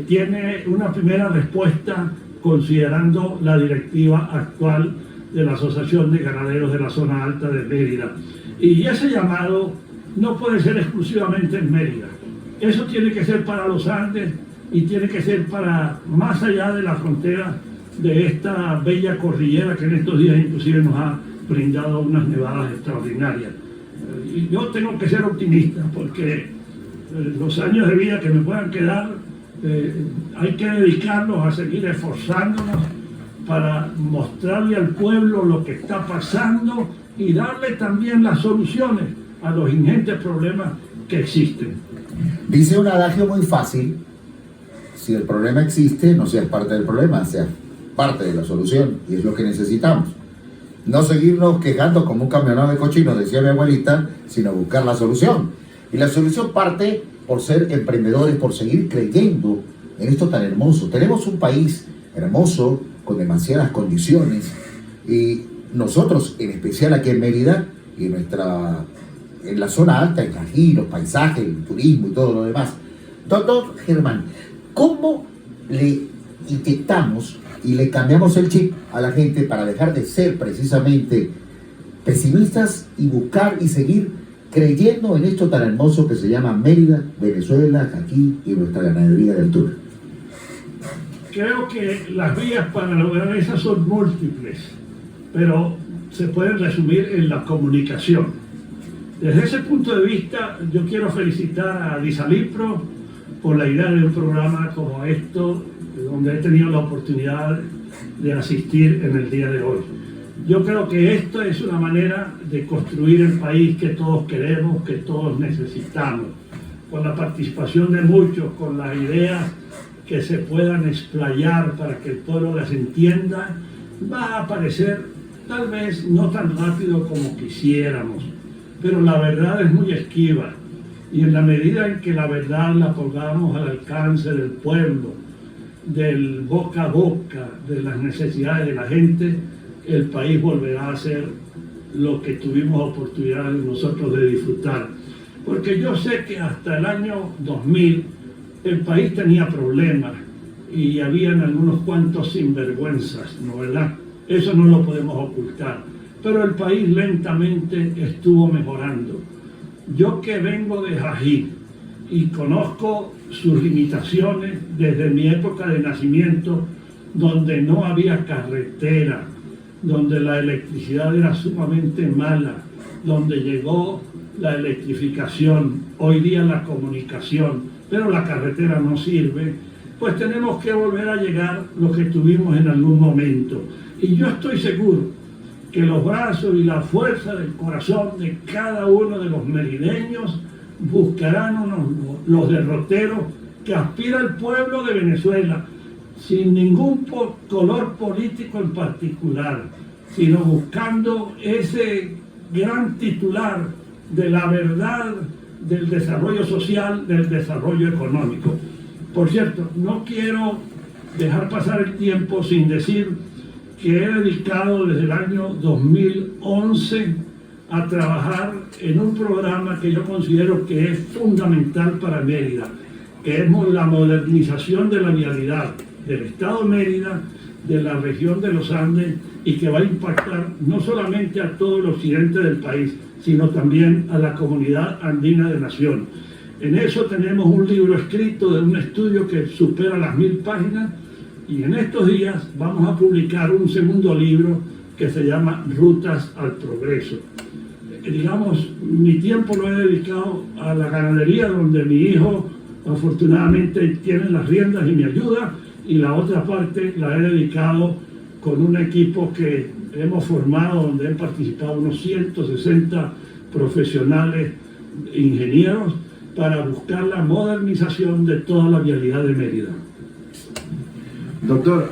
tiene una primera respuesta considerando la directiva actual de la Asociación de Ganaderos de la Zona Alta de Mérida. Y ese llamado no puede ser exclusivamente en Mérida. Eso tiene que ser para los Andes y tiene que ser para más allá de la frontera de esta bella cordillera que en estos días inclusive nos ha brindado unas nevadas extraordinarias. Y yo tengo que ser optimista porque los años de vida que me puedan quedar hay que dedicarlos a seguir esforzándonos para mostrarle al pueblo lo que está pasando y darle también las soluciones a los ingentes problemas que existen. Dice un adagio muy fácil: si el problema existe, no seas parte del problema, seas parte de la solución, y es lo que necesitamos. No seguirnos quejando como un camionado de cochinos, decía mi abuelita, sino buscar la solución. Y la solución parte por ser emprendedores, por seguir creyendo en esto tan hermoso. Tenemos un país hermoso, con demasiadas condiciones, y nosotros, en especial aquí en Mérida, y en la zona alta, en Cají, los paisajes, el turismo y todo lo demás. Doctor Germán, ¿cómo le inyectamos y le cambiamos el chip a la gente para dejar de ser precisamente pesimistas y buscar y seguir creyendo en esto tan hermoso que se llama Mérida, Venezuela, Cají y nuestra ganadería de altura? Creo que las vías para lograr esas son múltiples, pero se pueden resumir en la comunicación. Desde ese punto de vista, yo quiero felicitar a Disalipro por la idea de un programa como esto, donde he tenido la oportunidad de asistir en el día de hoy. Yo creo que esto es una manera de construir el país que todos queremos, que todos necesitamos, con la participación de muchos, con las ideas que se puedan explayar para que el pueblo las entienda. Va a aparecer tal vez no tan rápido como quisiéramos, pero la verdad es muy esquiva, y en la medida en que la verdad la pongamos al alcance del pueblo, del boca a boca, de las necesidades de la gente, el país volverá a ser lo que tuvimos oportunidad nosotros de disfrutar. Porque yo sé que hasta el año 2000 el país tenía problemas y habían algunos cuantos sinvergüenzas, ¿no verdad? Eso no lo podemos ocultar. Pero el país lentamente estuvo mejorando. Yo que vengo de Cají y conozco sus limitaciones desde mi época de nacimiento, donde no había carretera, donde la electricidad era sumamente mala, donde llegó la electrificación, hoy día la comunicación, pero la carretera no sirve, pues tenemos que volver a llegar lo que tuvimos en algún momento. Y yo estoy seguro que los brazos y la fuerza del corazón de cada uno de los merideños buscarán los derroteros que aspira el pueblo de Venezuela, sin ningún color político en particular, sino buscando ese gran titular de la verdad, del desarrollo social, del desarrollo económico. Por cierto, no quiero dejar pasar el tiempo sin decir que he dedicado desde el año 2011 a trabajar en un programa que yo considero que es fundamental para Mérida, que es la modernización de la vialidad del Estado de Mérida, de la región de los Andes, y que va a impactar no solamente a todo el occidente del país, sino también a la comunidad andina de Nación. En eso tenemos un libro escrito de un estudio que supera las 1000 páginas, y en estos días vamos a publicar un segundo libro que se llama Rutas al Progreso. Digamos, mi tiempo lo he dedicado a la ganadería, donde mi hijo afortunadamente tiene las riendas y me ayuda, y la otra parte la he dedicado con un equipo que hemos formado, donde han participado unos 160 profesionales, ingenieros, para buscar la modernización de toda la vialidad de Mérida. Doctor,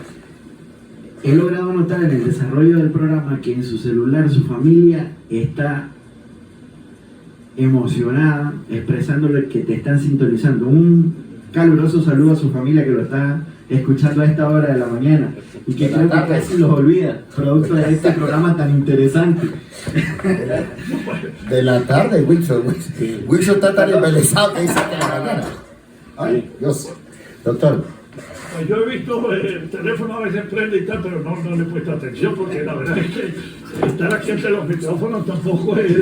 he logrado notar en el desarrollo del programa que en su celular su familia está emocionada, expresándole que te están sintonizando. Un caluroso saludo a su familia que lo está escuchando a esta hora de la mañana y que creo que casi los olvida, producto de este programa tan interesante. De la tarde, Wilson. Wilson está tan embelesado que dice que de la mañana. Ay, Dios. Doctor. Pues yo he visto el teléfono a veces prende y tal, pero no le he puesto atención, porque la verdad es que estar aquí entre los micrófonos tampoco es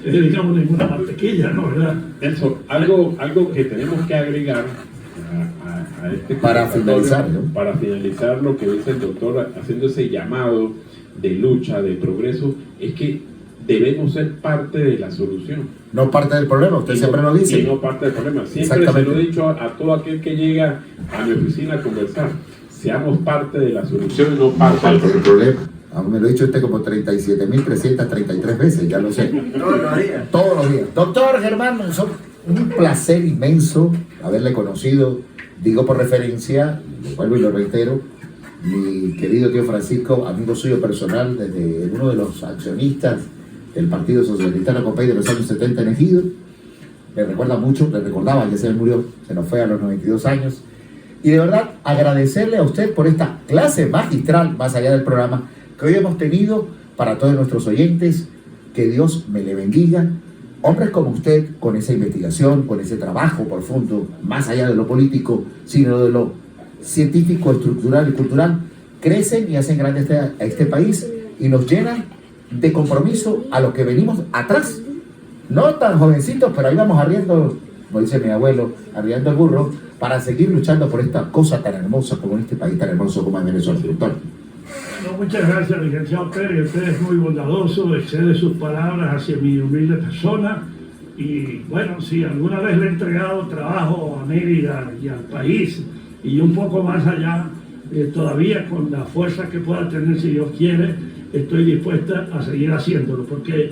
digamos, ninguna mantequilla, ¿no? ¿Verdad? Nelson, algo que tenemos que agregar a este para finalizar, ¿no? Para finalizar lo que dice el doctor, haciendo ese llamado de lucha, de progreso, es que debemos ser parte de la solución. No parte del problema, usted siempre lo dice. Y no parte del problema. Siempre se lo he dicho a todo aquel que llega a mi oficina a conversar. seamos parte de la solución y no parte del El problema. problema. Aún me lo he dicho como 37.333 veces, ya lo sé. Todos los días. Todos los días. Doctor Germán Monzón, un placer inmenso haberle conocido. Digo por referencia, lo vuelvo y lo reitero, mi querido tío Francisco, amigo suyo personal, desde uno de los accionistas del Partido Socialista Copey de los años 70 en Ejido. Le recuerda mucho, le recordaba, ya se murió, se nos fue a los 92 años. Y de verdad, agradecerle a usted por esta clase magistral, más allá del programa, que hoy hemos tenido para todos nuestros oyentes. Que Dios me le bendiga. Hombres como usted, con esa investigación, con ese trabajo profundo, más allá de lo político, sino de lo científico, estructural y cultural, crecen y hacen grande a este país y nos llenan de compromiso a los que venimos atrás. No tan jovencitos, pero ahí vamos arriando, como dice mi abuelo, arriando el burro, para seguir luchando por esta cosa tan hermosa como en este país tan hermoso como es Venezuela. Doctor. Bueno, muchas gracias, licenciado Pérez. Usted es muy bondadoso, excede sus palabras hacia mi humilde persona. Y bueno, si alguna vez le he entregado trabajo a Mérida y al país y un poco más allá, todavía con la fuerza que pueda tener, si Dios quiere, estoy dispuesta a seguir haciéndolo, porque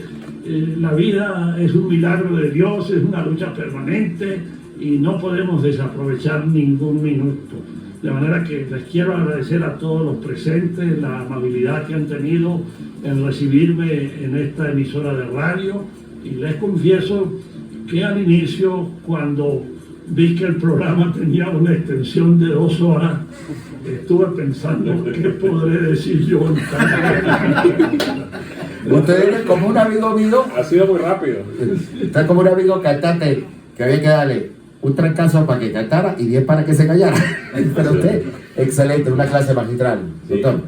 la vida es un milagro de Dios, es una lucha permanente y no podemos desaprovechar ningún minuto. De manera que les quiero agradecer a todos los presentes la amabilidad que han tenido en recibirme en esta emisora de radio, y les confieso que al inicio, cuando vi que el programa tenía una extensión de 2 horas, estuve pensando qué podré decir yo. Usted es como un amigo mío, Ha sido muy rápido. está como un amigo cantante que había que darle un trancazo para que cantara y 10 para que se callara. Pero usted, excelente, una clase magistral, Sí, doctor.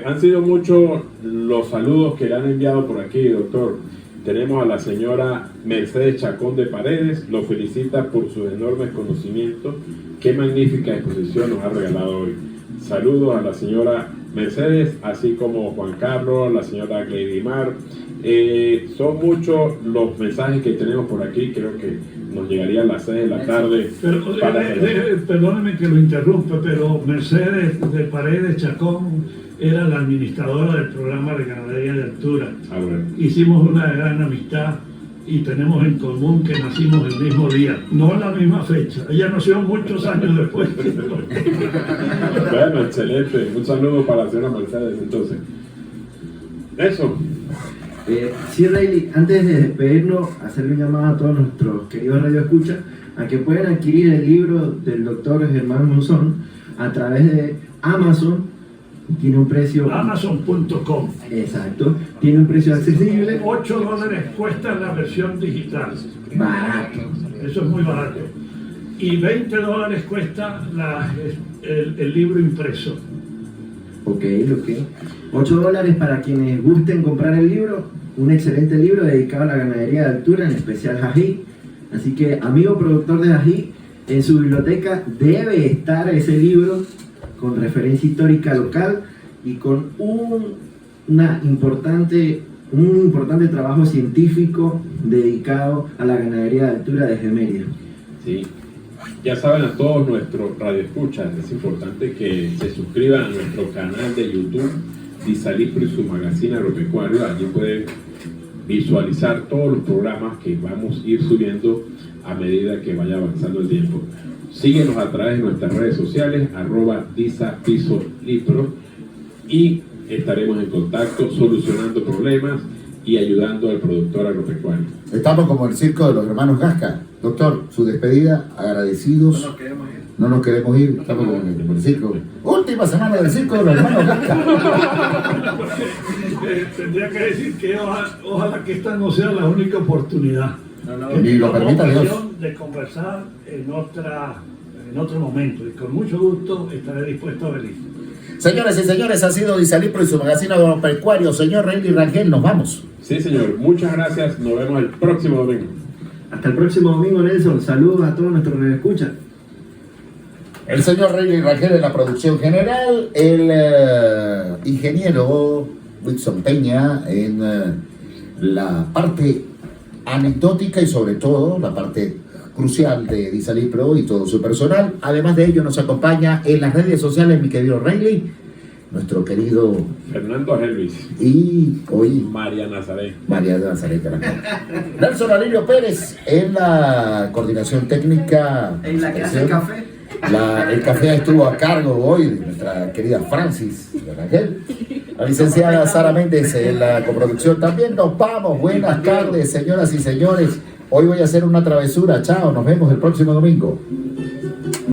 han sido muchos los saludos que le han enviado por aquí, doctor. Tenemos a la señora Mercedes Chacón de Paredes, lo felicita por sus enormes conocimientos. Qué magnífica exposición nos ha regalado hoy. Saludos a la señora Mercedes, así como Juan Carlos, la señora Gleidimar. Son muchos los mensajes que tenemos por aquí, creo que nos llegaría a las 6 de la tarde. Pero, perdóneme que lo interrumpa, pero Mercedes de Paredes Chacón era la administradora del programa de ganadería de altura. A ver. Hicimos una gran amistad y tenemos en común que nacimos el mismo día, no en la misma fecha. Ella nació muchos años después. Bueno, excelente. Un saludo para la señora Mercedes, entonces. Eso. Sí, Rayleigh, antes de despedirnos, hacerle un llamado a todos nuestros queridos radioescuchas a que puedan adquirir el libro del doctor Germán Monzón a través de Amazon. Tiene un precio... Amazon.com. Exacto. Tiene un precio accesible. $8 cuesta la versión digital. Barato. Eso es muy barato. Y $20 cuesta el libro impreso. Ok. $8 para quienes gusten comprar el libro. Un excelente libro dedicado a la ganadería de altura, en especial Ají. Así que, amigo productor de Ají, en su biblioteca debe estar ese libro con referencia histórica local y con un importante trabajo científico dedicado a la ganadería de altura desde Mérida. Sí. Ya saben, a todos nuestros radioescuchas, es importante que se suscriban a nuestro canal de YouTube, Disalipro y su magazine agropecuario. Allí pueden visualizar todos los programas que vamos a ir subiendo a medida que vaya avanzando el tiempo. Síguenos a través de nuestras redes sociales, @DisaPisoLipro, y estaremos en contacto solucionando problemas y ayudando al productor agropecuario. Estamos como el circo de los hermanos Gasca. Doctor, su despedida, agradecidos. No nos queremos ir, estamos como el circo. Última semana del circo de los hermanos Gasca. Tendría que decir que ojalá que esta no sea la única oportunidad. Y lo permita Dios. De conversar en otro momento, y con mucho gusto estaré dispuesto a venir. Señoras y señores, ha sido Disalipro y su magazine agropecuario. Señor Rayleigh Rangel, nos vamos. Sí, señor. Muchas gracias. Nos vemos el próximo domingo. Hasta el próximo domingo, Nelson. Saludos a todos nuestros radioescuchas. El señor Rayleigh Rangel en la producción general, el ingeniero Wilson Peña en la parte anecdótica y sobre todo la parte crucial de Disalí Pro y todo su personal. Además de ello, nos acompaña en las redes sociales mi querido Rayleigh, nuestro querido Fernando Helvis y hoy María Nazaret. María de Nazaret. Nelson Alirio Pérez en la coordinación técnica. En la que hace el café. El café estuvo a cargo hoy de nuestra querida Francis de Rangel. La licenciada Sara Méndez en la coproducción. También nos vamos. Buenas tardes, señoras y señores. Hoy voy a hacer una travesura. Chao, nos vemos el próximo domingo.